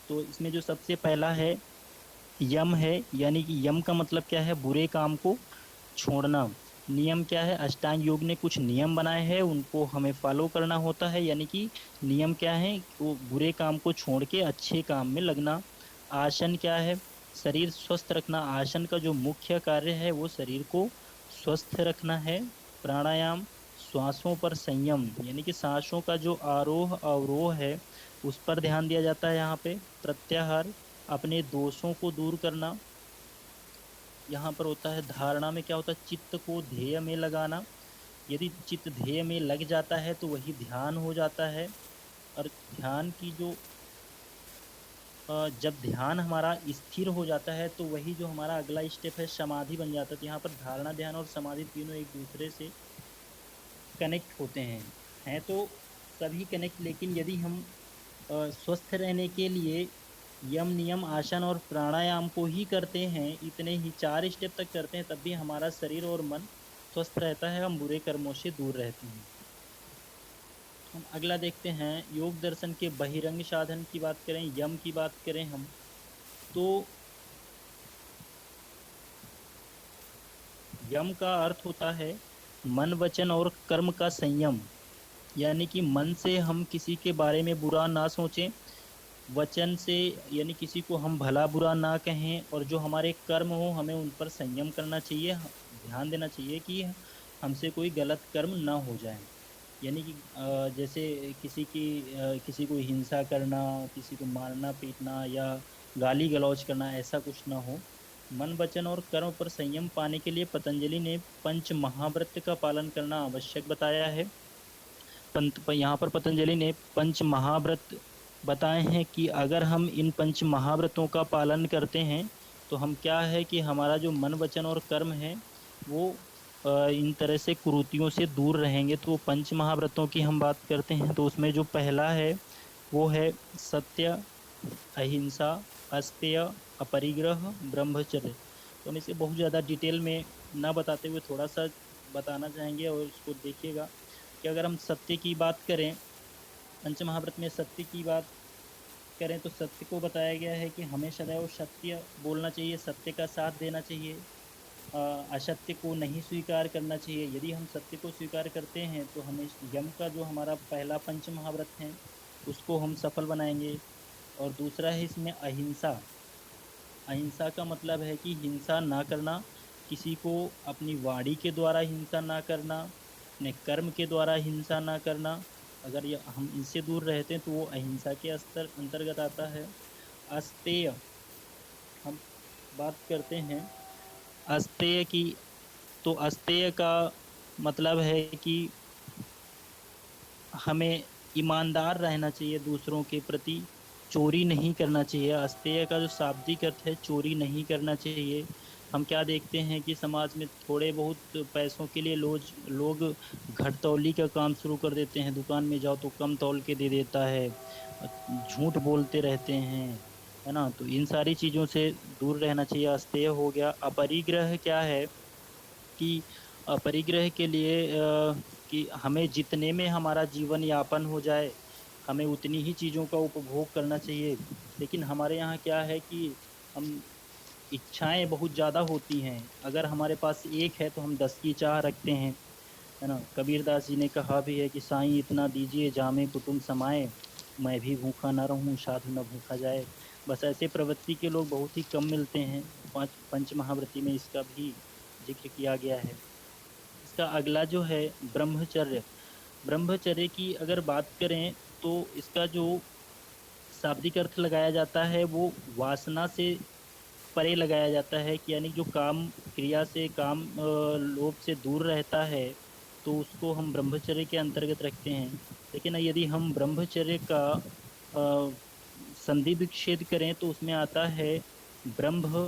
तो इसमें जो सबसे पहला है यम है, यानी कि यम का मतलब क्या है, बुरे काम को छोड़ना। नियम क्या है, अष्टांग योग ने कुछ नियम बनाए हैं, उनको हमें फॉलो करना होता है। यानी कि नियम क्या है, वो बुरे काम को छोड़ के अच्छे काम में लगना। आसन क्या है, शरीर स्वस्थ रखना। आसन का जो मुख्य कार्य है वो शरीर को स्वस्थ रखना है। प्राणायाम, श्वासों पर संयम, यानी कि सांसों का जो आरोह अवरोह है उस पर ध्यान दिया जाता है यहाँ पे। प्रत्याहार, अपने दोषों को दूर करना। यहाँ पर होता है धारणा में क्या होता है, चित्त को ध्येय में लगाना। यदि चित्त ध्येय में लग जाता है तो वही ध्यान हो जाता है। और ध्यान की जो जब ध्यान हमारा स्थिर हो जाता है तो वही जो हमारा अगला स्टेप है समाधि बन जाता है। तो यहाँ पर धारणा, ध्यान और समाधि तीनों एक दूसरे से कनेक्ट होते हैं तो सभी कनेक्ट। लेकिन यदि हम स्वस्थ रहने के लिए यम नियम आसन और प्राणायाम को ही करते हैं, इतने ही 4 स्टेप तक करते हैं, तब भी हमारा शरीर और मन स्वस्थ रहता है, हम बुरे कर्मों से दूर रहते हैं। हम अगला देखते हैं, योग दर्शन के बहिरंग साधन की बात करें, यम की बात करें हम, तो यम का अर्थ होता है मन वचन और कर्म का संयम। यानी कि मन से हम किसी के बारे में बुरा ना सोचें, वचन से यानी किसी को हम भला बुरा ना कहें, और जो हमारे कर्म हो हमें उन पर संयम करना चाहिए, ध्यान देना चाहिए कि हमसे कोई गलत कर्म ना हो जाए। यानी कि जैसे किसी को हिंसा करना, किसी को मारना पीटना या गाली गलौज करना, ऐसा कुछ ना हो। मन वचन और कर्म पर संयम पाने के लिए पतंजलि ने पंच महाव्रत का पालन करना आवश्यक बताया है। यहाँ पर पतंजलि ने पंच महाव्रत बताए हैं कि अगर हम इन पंच महाव्रतों का पालन करते हैं तो हम क्या है कि हमारा जो मन वचन और कर्म है वो इन तरह से कुरीतियों से दूर रहेंगे। तो पंच महाव्रतों की हम बात करते हैं तो उसमें जो पहला है वो है सत्य, अहिंसा, अस्तेय, अपरिग्रह, ब्रह्मचर्य। तो हम इसे बहुत ज़्यादा डिटेल में ना बताते हुए थोड़ा सा बताना चाहेंगे, और इसको देखिएगा कि अगर हम सत्य की बात करें, पंचमहाव्रत में सत्य की बात करें तो सत्य को बताया गया है कि हमें सदैव सत्य बोलना चाहिए, सत्य का साथ देना चाहिए, असत्य को नहीं स्वीकार करना चाहिए। यदि हम सत्य को स्वीकार करते हैं तो हमें यम का जो हमारा पहला पंचमहाव्रत है उसको हम सफल बनाएंगे। और दूसरा है इसमें अहिंसा। अहिंसा का मतलब है कि हिंसा ना करना, किसी को अपनी वाणी के द्वारा हिंसा ना करना, अपने कर्म के द्वारा हिंसा ना करना। अगर ये हम इनसे दूर रहते हैं तो वो अहिंसा के स्तर अंतर्गत आता है। अस्तेय हम बात करते हैं अस्तेय की, तो अस्तेय का मतलब है कि हमें ईमानदार रहना चाहिए दूसरों के प्रति, चोरी नहीं करना चाहिए। अस्तेय का जो शाब्दिक अर्थ है चोरी नहीं करना चाहिए। हम क्या देखते हैं कि समाज में थोड़े बहुत पैसों के लिए लोग घटतौली का काम शुरू कर देते हैं। दुकान में जाओ तो कम तौल के दे देता है, झूठ बोलते रहते हैं, है ना। तो इन सारी चीज़ों से दूर रहना चाहिए। अस्तेय हो गया। अपरिग्रह क्या है कि परिग्रह के लिए कि हमें जितने में हमारा जीवन यापन हो जाए हमें उतनी ही चीज़ों का उपभोग करना चाहिए। लेकिन हमारे यहाँ क्या है कि हम इच्छाएं बहुत ज़्यादा होती हैं। अगर हमारे पास एक है तो हम 10 की चाह रखते हैं, है ना। कबीरदास जी ने कहा भी है कि साईं इतना दीजिए जामे कुटुंब समाए, मैं भी भूखा न रहूं साधु न भूखा जाए। बस ऐसे प्रवृत्ति के लोग बहुत ही कम मिलते हैं। पंच महाव्रती में इसका भी जिक्र किया गया है। इसका अगला जो है ब्रह्मचर्य। ब्रह्मचर्य की अगर बात करें तो इसका जो शाब्दिक अर्थ लगाया जाता है वो वासना से परे लगाया जाता है कि यानी जो काम क्रिया से, काम लोभ से दूर रहता है तो उसको हम ब्रह्मचर्य के अंतर्गत रखते हैं। लेकिन यदि हम ब्रह्मचर्य का संधि विच्छेद करें तो उसमें आता है ब्रह्म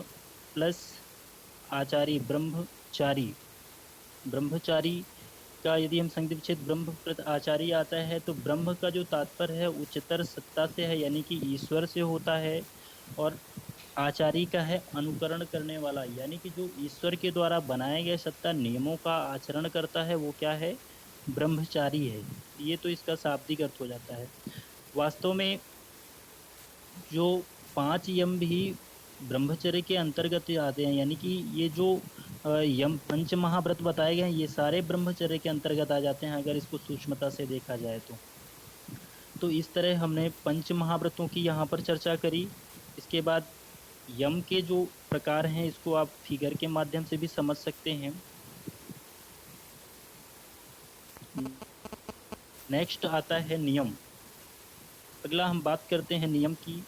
प्लस आचारी, ब्रह्मचारी। ब्रह्मचारी का यदि हम संधि विच्छेद ब्रह्म प्रत आचार्य आता है तो ब्रह्म का जो तात्पर्य है उच्चतर सत्ता से है, यानी कि ईश्वर से होता है। और आचार्य का है अनुकरण करने वाला, यानी कि जो ईश्वर के द्वारा बनाए गए सत्ता नियमों का आचरण करता है वो क्या है, ब्रह्मचारी है। ये तो इसका शाब्दिक अर्थ हो जाता है। वास्तव में जो 5 यम भी ब्रह्मचर्य के अंतर्गत आते हैं, यानी कि ये जो यम पंच महाव्रत बताए गए हैं ये सारे ब्रह्मचर्य के अंतर्गत आ जाते हैं अगर इसको सूक्ष्मता से देखा जाए तो इस तरह हमने पंच महाव्रतों की यहाँ पर चर्चा करी। इसके बाद यम के जो प्रकार हैं इसको आप फिगर के माध्यम से भी समझ सकते हैं। नेक्स्ट आता है नियम। अगला हम बात करते हैं नियम की।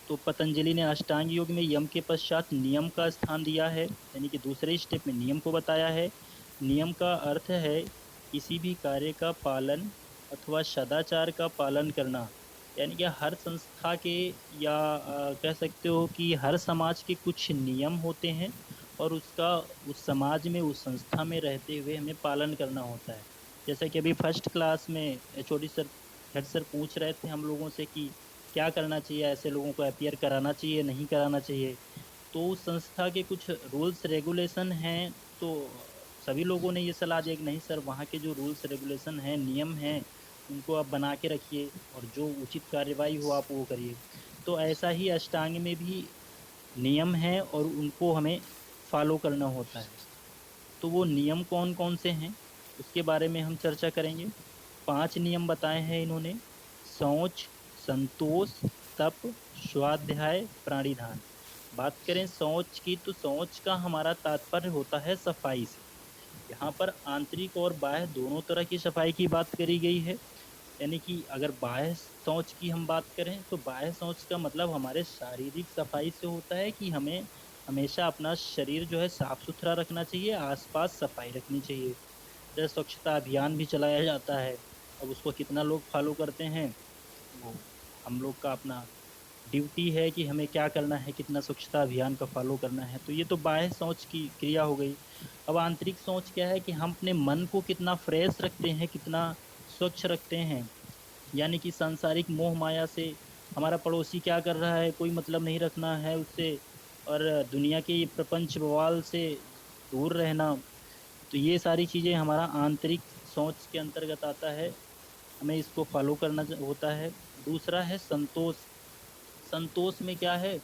तो पतंजलि ने अष्टांग योग में यम के पश्चात नियम का स्थान दिया है, यानी कि दूसरे स्टेप में नियम को बताया है। नियम का अर्थ है किसी भी कार्य का पालन अथवा सदाचार का पालन करना। यानी कि हर संस्था के या कह सकते हो कि हर समाज के कुछ नियम होते हैं और उसका उस समाज में उस संस्था में रहते हुए हमें पालन करना होता है। जैसा कि अभी फर्स्ट क्लास में एचओडी सर, हेड सर पूछ रहे थे हम लोगों से कि क्या करना चाहिए, ऐसे लोगों को अपियर कराना चाहिए नहीं कराना चाहिए। तो उस संस्था के कुछ रूल्स रेगुलेशन हैं। तो सभी लोगों ने ये सलाह दिया कि नहीं सर, वहाँ के जो रूल्स रेगुलेशन हैं, नियम हैं, उनको आप बना के रखिए और जो उचित कार्यवाही हो आप वो करिए। तो ऐसा ही अष्टांग में भी नियम है और उनको हमें फॉलो करना होता है। तो वो नियम कौन कौन से हैं उसके बारे में हम चर्चा करेंगे। 5 नियम बताए हैं इन्होंने: शौच, संतोष, तप, स्वाध्याय, प्राणिधान। बात करें शौच की, तो शौच का हमारा तात्पर्य होता है सफाई से। यहाँ पर आंतरिक और बाह्य दोनों तरह की सफाई की बात करी गई है। यानी कि अगर बाह्य शौच की हम बात करें तो बाह्य शौच का मतलब हमारे शारीरिक सफाई से होता है कि हमें हमेशा अपना शरीर जो है साफ सुथरा रखना चाहिए, आसपास सफाई रखनी चाहिए। जैसे स्वच्छता अभियान भी चलाया जाता है। अब उसको कितना लोग फॉलो करते हैं, वो हम लोग का अपना ड्यूटी है कि हमें क्या करना है, कितना स्वच्छता अभियान का फॉलो करना है। तो ये तो बाह्य सोच की क्रिया हो गई। अब आंतरिक सोच क्या है कि हम अपने मन को कितना फ्रेश रखते हैं, कितना स्वच्छ रखते हैं। यानी कि सांसारिक मोह माया से हमारा पड़ोसी क्या कर रहा है कोई मतलब नहीं रखना है उससे, और दुनिया के ये प्रपंच बवाल से दूर रहना। तो ये सारी चीज़ें हमारा आंतरिक सोच के अंतर्गत आता है, हमें इसको फॉलो करना होता है। दूसरा है संतोष। संतोष में क्या है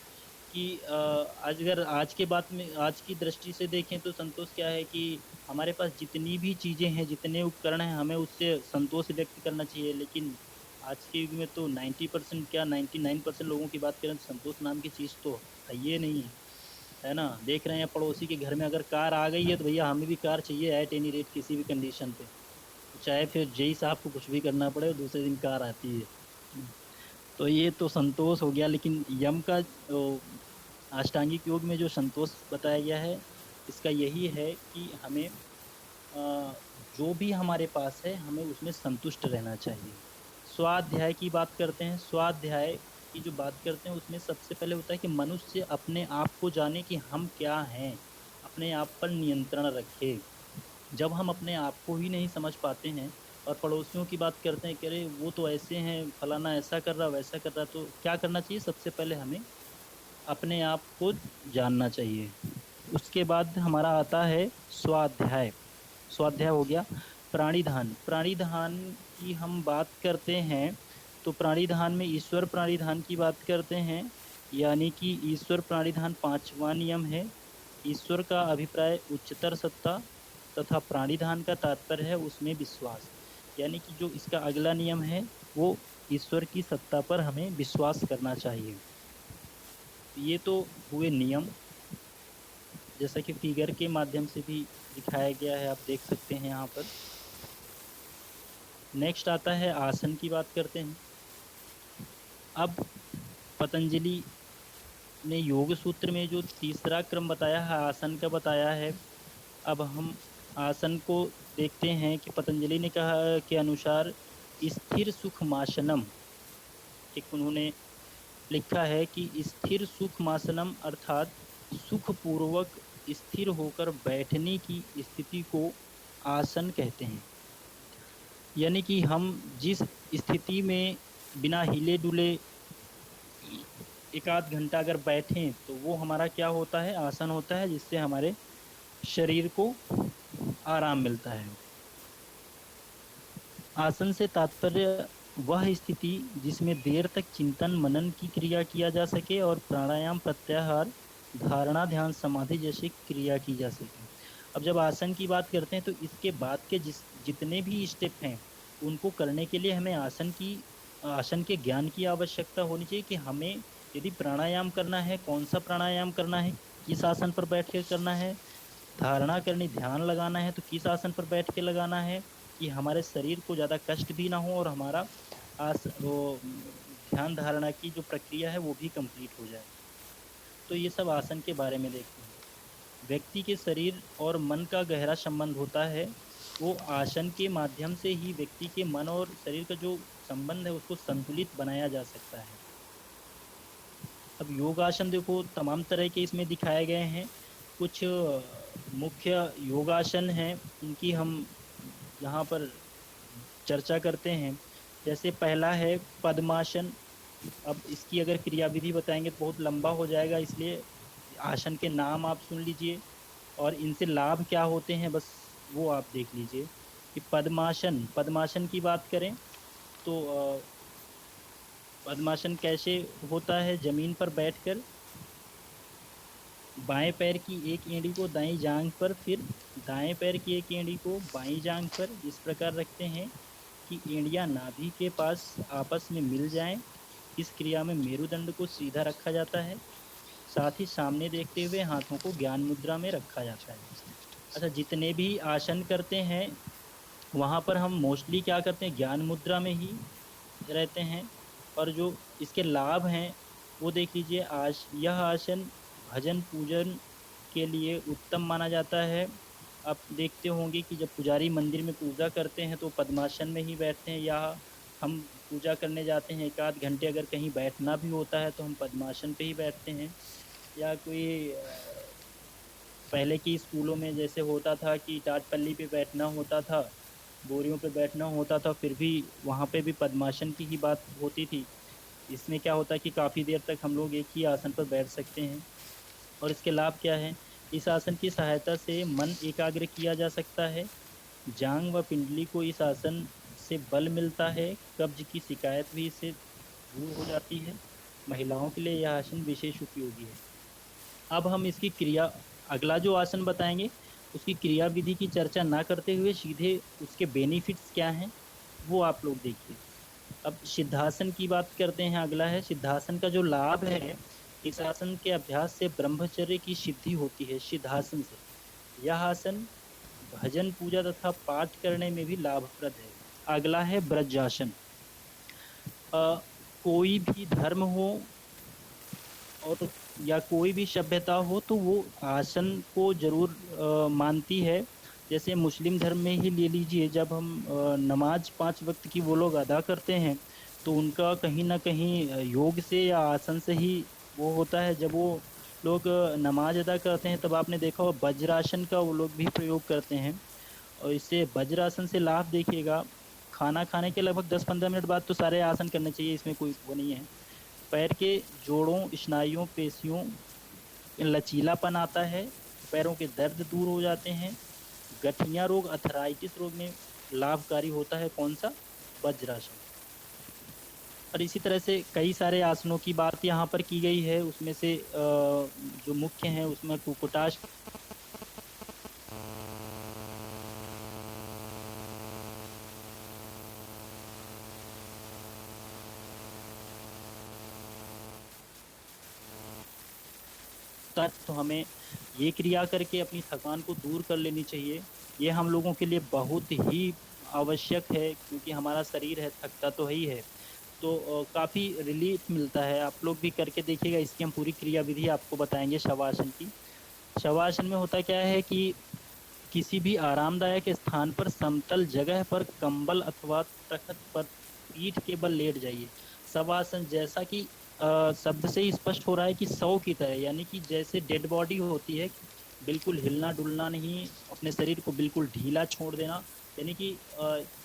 कि आज अगर आज के बात में आज की दृष्टि से देखें तो संतोष क्या है कि हमारे पास जितनी भी चीजें हैं, जितने उपकरण हैं, हमें उससे संतोष व्यक्त करना चाहिए। लेकिन आज के युग में तो 90% क्या 99% लोगों की बात करें तो संतोष नाम की चीज तो है ये नहीं है। है ना, देख रहे हैं पड़ोसी के घर में अगर कार आ गई है तो भैया हमें भी कार चाहिए एट एनी रेट, किसी भी कंडीशन पे। चाहे फिर जेई साहब को कुछ भी करना पड़े और दूसरे दिन कार आती है। तो ये तो संतोष हो गया। लेकिन यम का अष्टांगिक योग में जो संतोष बताया गया है, इसका यही है कि हमें जो भी हमारे पास है हमें उसमें संतुष्ट रहना चाहिए। स्वाध्याय की बात करते हैं। स्वाध्याय की जो बात करते हैं उसमें सबसे पहले होता है कि मनुष्य अपने आप को जाने कि हम क्या हैं, अपने आप पर नियंत्रण रखे। जब हम अपने आप को ही नहीं समझ पाते हैं और पड़ोसियों की बात करते हैं कि अरे वो तो ऐसे हैं, फलाना ऐसा कर रहा वैसा कर रहा, तो क्या करना चाहिए? सबसे पहले हमें अपने आप को जानना चाहिए। उसके बाद हमारा आता है स्वाध्याय। स्वाध्याय हो गया। प्राणिधान। प्राणिधान की हम बात करते हैं तो प्राणिधान में ईश्वर प्राणिधान की बात करते हैं। यानी कि ईश्वर प्राणिधान 5वां नियम है। ईश्वर का अभिप्राय उच्चतर सत्ता तथा प्राणिधान का तात्पर्य है उसमें विश्वास। यानी कि जो इसका अगला नियम है वो ईश्वर की सत्ता पर हमें विश्वास करना चाहिए। ये तो हुए नियम, जैसा कि फिगर के माध्यम से भी दिखाया गया है, आप देख सकते हैं यहाँ पर। नेक्स्ट आता है आसन की बात करते हैं। अब पतंजलि ने योग सूत्र में जो तीसरा क्रम बताया है आसन का बताया है। अब हम आसन को देखते हैं कि पतंजलि ने कहा के अनुसार स्थिर सुखमासनम, एक उन्होंने लिखा है कि स्थिर सुखमासनम अर्थात सुखपूर्वक स्थिर होकर बैठने की स्थिति को आसन कहते हैं। यानी कि हम जिस स्थिति में बिना हिले डुले एक आध घंटा अगर बैठें तो वो हमारा क्या होता है? आसन होता है, जिससे हमारे शरीर को आराम मिलता है। आसन से तात्पर्य वह स्थिति जिसमें देर तक चिंतन मनन की क्रिया किया जा सके और प्राणायाम, प्रत्याहार, धारणा, ध्यान, समाधि जैसी क्रिया की जा सके। अब जब आसन की बात करते हैं तो इसके बाद के जितने भी स्टेप हैं उनको करने के लिए हमें आसन के ज्ञान की आवश्यकता होनी चाहिए कि हमें यदि प्राणायाम करना है, कौन सा प्राणायाम करना है, किस आसन पर बैठ कर करना है, धारणा करनी, ध्यान लगाना है तो किस आसन पर बैठ के लगाना है, कि हमारे शरीर को ज़्यादा कष्ट भी ना हो और हमारा ध्यान धारणा की जो प्रक्रिया है वो भी कंप्लीट हो जाए। तो ये सब आसन के बारे में देखते हैं। व्यक्ति के शरीर और मन का गहरा संबंध होता है, वो आसन के माध्यम से ही व्यक्ति के मन और शरीर का जो संबंध है उसको संतुलित बनाया जा सकता है। अब योगासन देखो तमाम तरह के इसमें दिखाए गए हैं। कुछ मुख्य योगासन हैं, उनकी हम यहाँ पर चर्चा करते हैं। जैसे पहला है पद्मासन। अब इसकी अगर क्रियाविधि बताएंगे तो बहुत लंबा हो जाएगा, इसलिए आसन के नाम आप सुन लीजिए और इनसे लाभ क्या होते हैं बस वो आप देख लीजिए। कि पद्मासन, पद्मासन की बात करें तो पद्मासन कैसे होता है? जमीन पर बैठकर बाएं पैर की एक एड़ी को दाईं जांघ पर, फिर दाएं पैर की एक एड़ी को बाईं जांघ पर इस प्रकार रखते हैं कि एड़ियां नाभि के पास आपस में मिल जाएं। इस क्रिया में मेरुदंड को सीधा रखा जाता है। साथ ही सामने देखते हुए हाथों को ज्ञान मुद्रा में रखा जाता है। अच्छा, जितने भी आसन करते हैं वहां पर हम मोस्टली क्या करते हैं, ज्ञान मुद्रा में ही रहते हैं। और जो इसके लाभ हैं वो देख लीजिए। आज यह आसन भजन पूजन के लिए उत्तम माना जाता है। आप देखते होंगे कि जब पुजारी मंदिर में पूजा करते हैं तो पद्मासन में ही बैठते हैं, या हम पूजा करने जाते हैं एक आध घंटे अगर कहीं बैठना भी होता है तो हम पद्मासन पे ही बैठते हैं। या कोई पहले की स्कूलों में जैसे होता था कि टाट पल्ली पे बैठना होता था, बोरियों पे बैठना होता था, फिर भी वहाँ पे भी पद्मासन की ही बात होती थी। इसमें क्या होता है कि काफ़ी देर तक हम लोग एक ही आसन पर बैठ सकते हैं। और इसके लाभ क्या है? इस आसन की सहायता से मन एकाग्र किया जा सकता है। जांग व पिंडली को इस आसन से बल मिलता है। कब्ज की शिकायत भी इससे दूर हो जाती है। महिलाओं के लिए यह आसन विशेष उपयोगी है। अब हम इसकी क्रिया, अगला जो आसन बताएंगे उसकी क्रिया विधि की चर्चा ना करते हुए सीधे उसके बेनिफिट्स क्या हैं वो आप लोग देखिए। अब सिद्धासन की बात करते हैं। अगला है सिद्धासन का जो लाभ है, इस आसन के अभ्यास से ब्रह्मचर्य की सिद्धि होती है। सिद्धासन से यह आसन भजन पूजा तथा पाठ करने में भी लाभप्रद है। अगला है ब्रजासन। कोई भी धर्म हो और या कोई भी सभ्यता हो तो वो आसन को जरूर मानती है। जैसे मुस्लिम धर्म में ही ले लीजिए, जब हम नमाज 5 वक्त की वो लोग अदा करते हैं तो उनका कहीं ना कहीं योग से या आसन से ही वो होता है। जब वो लोग नमाज अदा करते हैं तब आपने देखा हो वज्रासन का वो लोग भी प्रयोग करते हैं। और इससे वज्रासन से लाभ देखिएगा, खाना खाने के लगभग 10-15 मिनट बाद तो सारे आसन करने चाहिए, इसमें कोई वो नहीं है। पैर के जोड़ों, स्नायुओं, पेशियों लचीलापन आता है। पैरों के दर्द दूर हो जाते हैं। गठिया रोग, अर्थराइटिस रोग में लाभकारी होता है कौन सा? वज्रासन। और इसी तरह से कई सारे आसनों की बात यहाँ पर की गई है, उसमें से जो मुख्य हैं उसमें कुकुटाश। तो हमें ये क्रिया करके अपनी थकान को दूर कर लेनी चाहिए। ये हम लोगों के लिए बहुत ही आवश्यक है, क्योंकि हमारा शरीर है थकता तो ही है। तो काफ़ी रिलीफ मिलता है। आप लोग भी करके देखिएगा। इसकी हम पूरी क्रिया विधि आपको बताएंगे शवासन की। शवासन में होता क्या है कि किसी भी आरामदायक स्थान पर समतल जगह पर कंबल अथवा तख्त पर पीठ के बल लेट जाइए। शवासन जैसा कि शब्द से ही स्पष्ट हो रहा है कि शव की तरह, यानी कि जैसे डेड बॉडी होती है, बिल्कुल हिलना डुलना नहीं, अपने शरीर को बिल्कुल ढीला छोड़ देना। यानी कि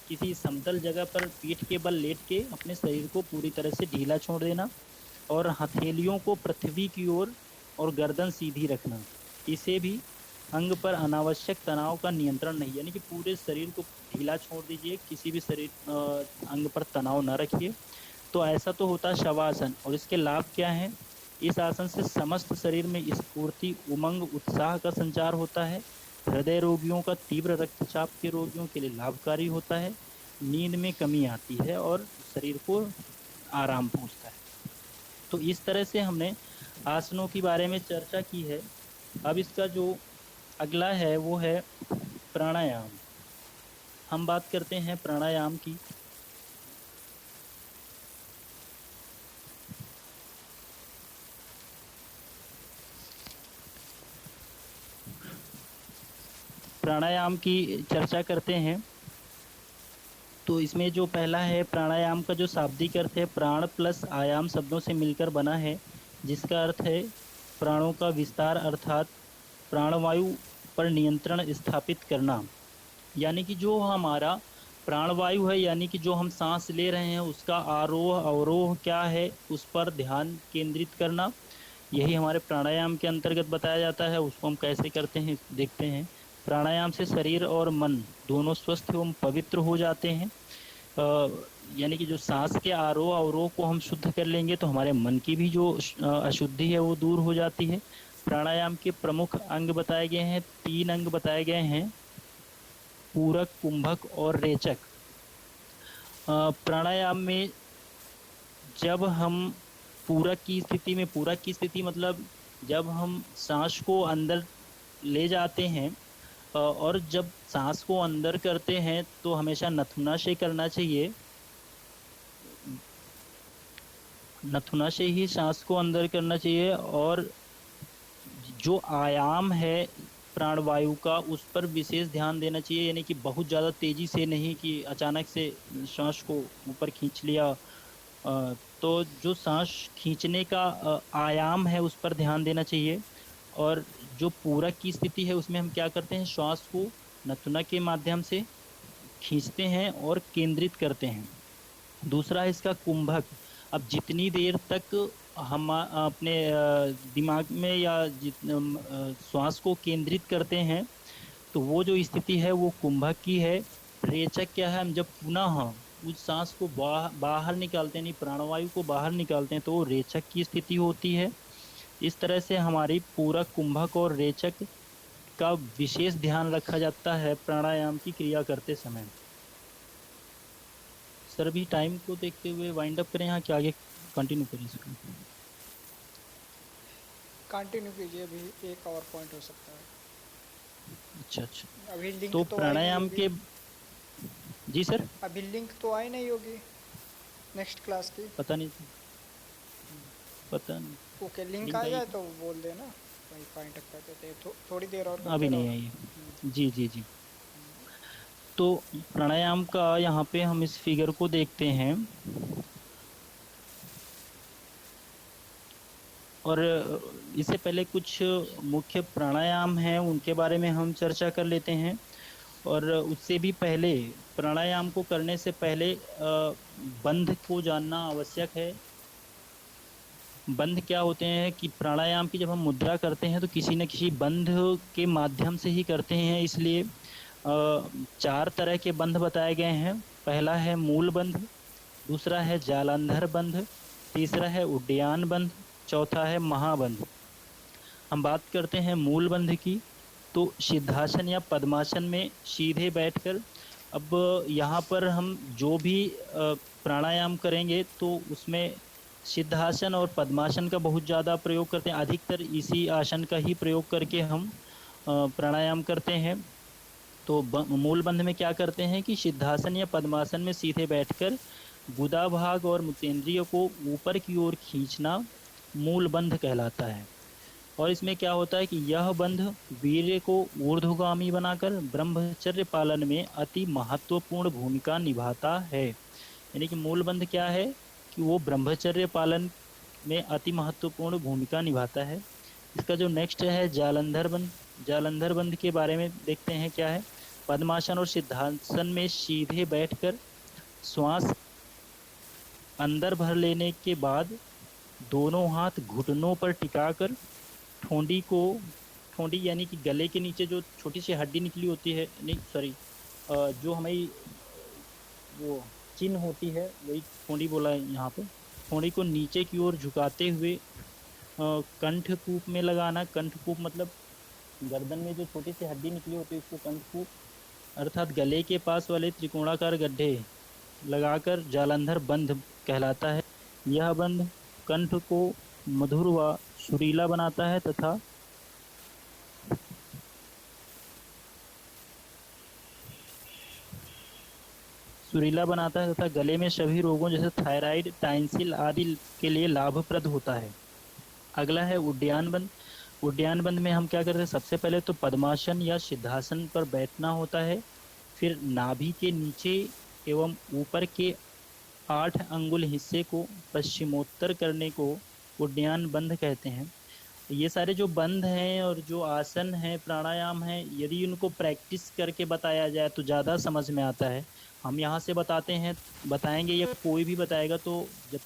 किसी समतल जगह पर पीठ के बल लेट के अपने शरीर को पूरी तरह से ढीला छोड़ देना और हथेलियों को पृथ्वी की ओर और गर्दन सीधी रखना। इसे भी अंग पर अनावश्यक तनाव का नियंत्रण नहीं, यानी कि पूरे शरीर को ढीला छोड़ दीजिए, किसी भी शरीर अंग पर तनाव न रखिए। तो ऐसा तो होता है शवासन। और इसके लाभ क्या हैं? इस आसन से समस्त शरीर में स्फूर्ति, उमंग, उत्साह का संचार होता है। हृदय रोगियों का, तीव्र रक्तचाप के रोगियों के लिए लाभकारी होता है। नींद में कमी आती है और शरीर को आराम पहुंचता है। तो इस तरह से हमने आसनों के बारे में चर्चा की है। अब इसका जो अगला है वो है प्राणायाम। हम बात करते हैं प्राणायाम की। प्राणायाम की चर्चा करते हैं। तो इसमें जो पहला है, प्राणायाम का जो शाब्दिक अर्थ है, प्राण प्लस आयाम शब्दों से मिलकर बना है, जिसका अर्थ है प्राणों का विस्तार, अर्थात प्राणवायु पर नियंत्रण स्थापित करना। यानी कि जो हमारा प्राणवायु है, यानी कि जो हम सांस ले रहे हैं, उसका आरोह अवरोह क्या है, उस पर ध्यान केंद्रित करना, यही हमारे प्राणायाम के अंतर्गत बताया जाता है। उसको हम कैसे करते हैं देखते हैं। प्राणायाम से शरीर और मन दोनों स्वस्थ एवं पवित्र हो जाते हैं। यानी कि जो सांस के आरोह अवरोह को हम शुद्ध कर लेंगे तो हमारे मन की भी जो अशुद्धि है वो दूर हो जाती है। प्राणायाम के प्रमुख अंग बताए गए हैं, 3 अंग बताए गए हैं, पूरक, कुंभक और रेचक। प्राणायाम में जब हम पूरक की स्थिति मतलब जब हम सांस को अंदर ले जाते हैं और जब सांस को अंदर करते हैं तो हमेशा नथुना से करना चाहिए। नथुना से ही सांस को अंदर करना चाहिए, और जो आयाम है प्राणवायु का उस पर विशेष ध्यान देना चाहिए। यानी कि बहुत ज़्यादा तेजी से नहीं कि अचानक से सांस को ऊपर खींच लिया। तो जो सांस खींचने का आयाम है उस पर ध्यान देना चाहिए। और जो पूरक की स्थिति है उसमें हम क्या करते हैं, श्वास को नथुना के माध्यम से खींचते हैं और केंद्रित करते हैं। दूसरा है इसका कुंभक। अब जितनी देर तक हम अपने दिमाग में या श्वास को केंद्रित करते हैं तो वो जो स्थिति है वो कुंभक की है। रेचक क्या है, हम जब पुनः उस सांस को बाहर निकालते हैं, नहीं प्राणवायु को बाहर निकालते हैं, तो वो रेचक की स्थिति होती है। इस तरह से हमारी पूरक, कुंभक और रेचक का विशेष ध्यान रखा जाता है प्राणायाम की क्रिया करते समय। सर अभी टाइम को देखते हुए वाइंड अप करें यहाँ कि आगे कंटिन्यू करें इसको? कंटिन्यू कीजिए, अभी एक और पॉइंट हो सकता है। अच्छा अच्छा। अभी लिंक तो तो प्राणायाम के, जी सर, अभी लिंक तो आई नहीं होगी नेक्स्ट क्लास की। पता नहीं, पता नहीं। ओके, लिंक आ जाए तो बोल देना, वही पॉइंट कर देते हैं। थोड़ी देर और अभी नहीं आई है। जी जी जी। तो प्राणायाम का यहाँ पे हम इस फिगर को देखते हैं, और इससे पहले कुछ मुख्य प्राणायाम हैं उनके बारे में हम चर्चा कर लेते हैं। और उससे भी पहले, प्राणायाम को करने से पहले बंध को जानना आवश्यक है। बंध क्या होते हैं कि प्राणायाम की जब हम मुद्रा करते हैं तो किसी न किसी बंध के माध्यम से ही करते हैं। इसलिए 4 तरह के बंध बताए गए हैं। पहला है मूल बंध, दूसरा है जालंधर बंध, तीसरा है उड्डयन बंध, चौथा है महाबंध। हम बात करते हैं मूल बंध की। तो सिद्धासन या पद्मासन में सीधे बैठकर, अब यहाँ पर हम जो भी प्राणायाम करेंगे तो उसमें सिद्धासन और पद्मासन का बहुत ज़्यादा प्रयोग करते हैं। अधिकतर इसी आसन का ही प्रयोग करके हम प्राणायाम करते हैं। तो मूल बंध में क्या करते हैं कि सिद्धासन या पद्मासन में सीधे बैठकर गुदा भाग और मुतेंद्रिय को ऊपर की ओर खींचना मूल बंध कहलाता है। और इसमें क्या होता है कि यह बंध वीर्य को ऊर्ध्वगामी बनाकर ब्रह्मचर्य पालन में अति महत्वपूर्ण भूमिका निभाता है। यानी कि मूल बंध क्या है कि वो ब्रह्मचर्य पालन में अति महत्वपूर्ण भूमिका निभाता है। इसका जो नेक्स्ट है जालंधर बंध। जालंधर बंध के बारे में देखते हैं क्या है। पद्मासन और सिद्धासन में सीधे बैठकर श्वास अंदर भर लेने के बाद दोनों हाथ घुटनों पर टिकाकर ठोंडी यानी कि गले के नीचे जो छोटी सी हड्डी निकली होती है, नहीं सॉरी, जो हमारी वो चिन्ह होती है वही ठोंडी बोला है यहाँ पे। ठोंडी को नीचे की ओर झुकाते हुए कंठकूप में लगाना। कंठकूप मतलब गर्दन में जो छोटी सी हड्डी निकली होती है उसको कंठकूप, अर्थात गले के पास वाले त्रिकोणाकार गड्ढे लगाकर जालंधर बंध कहलाता है। यह बंध कंठ को मधुर व सुरीला बनाता है तथा गले में सभी रोगों जैसे थायराइड, टाइंसिल आदि के लिए लाभप्रद होता है। अगला है उड्डयन बंध। उद्यान बंद में हम क्या करते हैं, सबसे पहले तो पद्मासन या सिद्धासन पर बैठना होता है। फिर नाभि के नीचे एवं ऊपर के 8 अंगुल हिस्से को पश्चिमोत्तर करने को उद्यान बंद कहते हैं। ये सारे जो बंद हैं और जो आसन हैं, प्राणायाम हैं, यदि उनको प्रैक्टिस करके बताया जाए तो ज़्यादा समझ में आता है। हम यहाँ से बताते हैं, बताएंगे या कोई भी बताएगा तो जब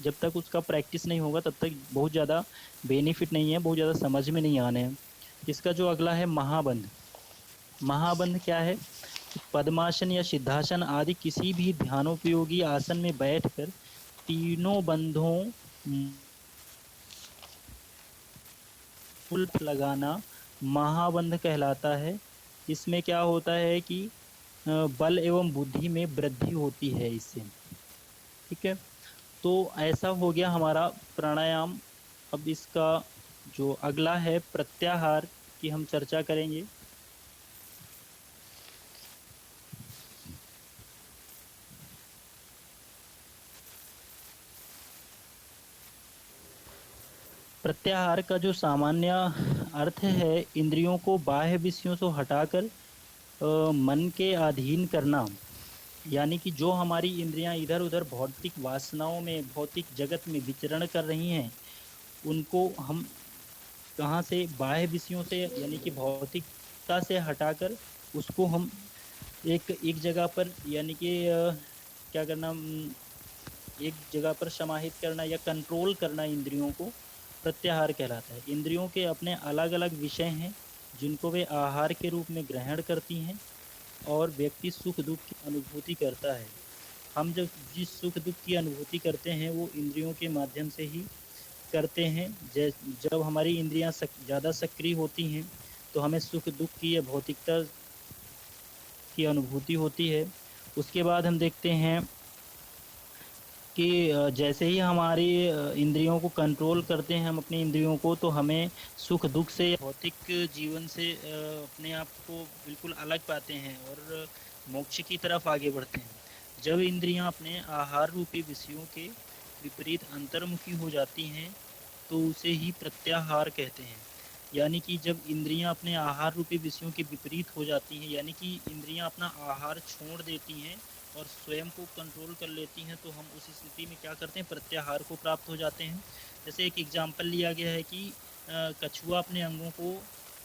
जब तक उसका प्रैक्टिस नहीं होगा तब तक बहुत ज़्यादा बेनिफिट नहीं है, बहुत ज़्यादा समझ में नहीं आने हैं। इसका जो अगला है महाबंध। महाबंध क्या है कि पद्मासन या सिद्धासन आदि किसी भी ध्यानोपयोगी आसन में बैठकर तीनों बंधों मूल लगाना महाबंध कहलाता है। इसमें क्या होता है कि बल एवं बुद्धि में वृद्धि होती है इससे। ठीक है, तो ऐसा हो गया हमारा प्राणायाम। अब इसका जो अगला है प्रत्याहार की हम चर्चा करेंगे। प्रत्याहार का जो सामान्य अर्थ है, इंद्रियों को बाह्य विषयों से हटाकर मन के अधीन करना। यानी कि जो हमारी इंद्रियां इधर उधर भौतिक वासनाओं में, भौतिक जगत में विचरण कर रही हैं, उनको हम कहाँ से, बाह्य विषयों से यानी कि भौतिकता से हटाकर उसको हम एक एक जगह पर यानी कि क्या करना, एक जगह पर समाहित करना या कंट्रोल करना इंद्रियों को प्रत्याहार कहलाता है। इंद्रियों के अपने अलग अलग विषय हैं जिनको वे आहार के रूप में ग्रहण करती हैं और व्यक्ति सुख दुख की अनुभूति करता है। हम जब जिस सुख दुख की अनुभूति करते हैं वो इंद्रियों के माध्यम से ही करते हैं। जब हमारी इंद्रियां ज़्यादा सक्रिय होती हैं तो हमें सुख दुख की या भौतिकता की अनुभूति होती है। उसके बाद हम देखते हैं कि जैसे ही हमारी इंद्रियों को कंट्रोल करते हैं हम अपनी इंद्रियों को, तो हमें सुख दुख से, भौतिक जीवन से अपने आप को बिल्कुल अलग पाते हैं और मोक्ष की तरफ आगे बढ़ते हैं। जब इंद्रियां अपने आहार रूपी विषयों के विपरीत अंतर्मुखी हो जाती हैं तो उसे ही प्रत्याहार कहते हैं। यानी कि जब इंद्रियां अपने आहार रूपी विषयों के विपरीत हो जाती हैं, यानी कि इंद्रियां अपना आहार छोड़ देती हैं और स्वयं को कंट्रोल कर लेती हैं, तो हम उस स्थिति में क्या करते हैं, प्रत्याहार को प्राप्त हो जाते हैं। जैसे एक एग्जाम्पल लिया गया है कि कछुआ अपने अंगों को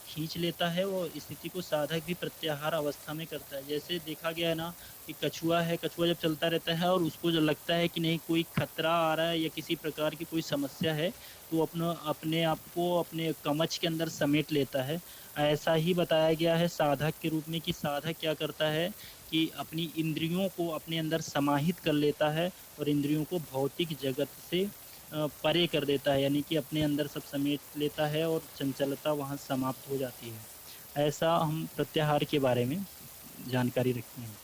खींच लेता है और स्थिति को साधक भी प्रत्याहार अवस्था में करता है। जैसे देखा गया है ना कि कछुआ है, कछुआ जब चलता रहता है और उसको जो लगता है कि नहीं कोई खतरा आ रहा है या किसी प्रकार की कोई समस्या है, तो अपने आप को अपने कवच के अंदर समेट लेता है। ऐसा ही बताया गया है साधक के रूप में कि साधक क्या करता है कि अपनी इंद्रियों को अपने अंदर समाहित कर लेता है और इंद्रियों को भौतिक जगत से परे कर देता है, यानी कि अपने अंदर सब समेट लेता है और चंचलता वहाँ समाप्त हो जाती है। ऐसा हम प्रत्याहार के बारे में जानकारी रखते हैं।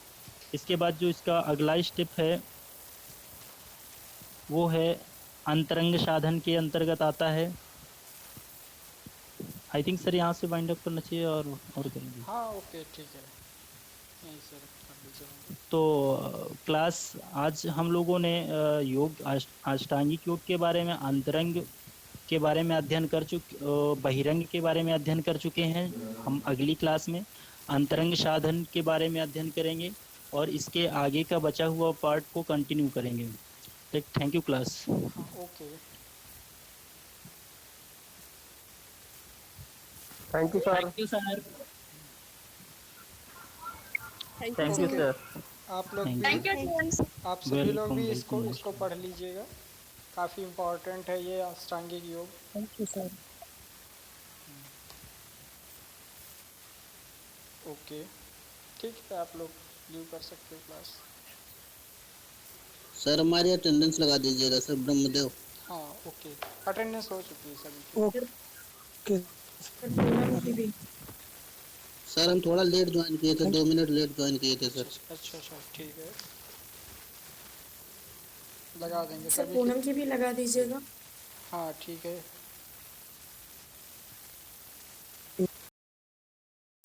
इसके बाद जो इसका अगला स्टेप है वो है अंतरंग साधन के अंतर्गत आता है। आई थिंक सर यहाँ से वाइंड अप करना चाहिए और करेंगे। हाँ ओके ठीक है, नहीं सर कर लीजिए। तो क्लास आज हम लोगों ने योग अष्टांगिक योग के बारे में, अंतरंग के बारे में अध्ययन कर चुके, बहिरंग के बारे में अध्ययन कर चुके हैं। हम अगली क्लास में अंतरंग साधन के बारे में अध्ययन करेंगे और इसके आगे का बचा हुआ पार्ट को कंटिन्यू करेंगे। Thank you class. हाँ okay, thank you sir. Thank you sir. Thank you thank you okay. Sir. आप लोग थैंक भी, थैंक यू सर। आप सभी लोग भी वेलकम वेलकम। इसको पढ़ लीजिएगा, काफ़ी इम्पोर्टेंट है ये अष्टांगिक योग। Thank you sir. ओके ठीक है, आप लोग लीव कर सकते हो क्लास। सर हमारी अटेंडेंस लगा दीजिएगा सर, ब्रह्मदेव। हाँ ओके, अटेंडेंस हो चुकी है सभी की। ओके पूनम की भी। सर हम थोड़ा लेट ज्वाइन किए थे, 2 मिनट लेट ज्वाइन किए थे सर। अच्छा अच्छा ठीक है, लगा देंगे सर सभी की। पूनम की भी लगा दीजिएगा। हाँ ठीक है।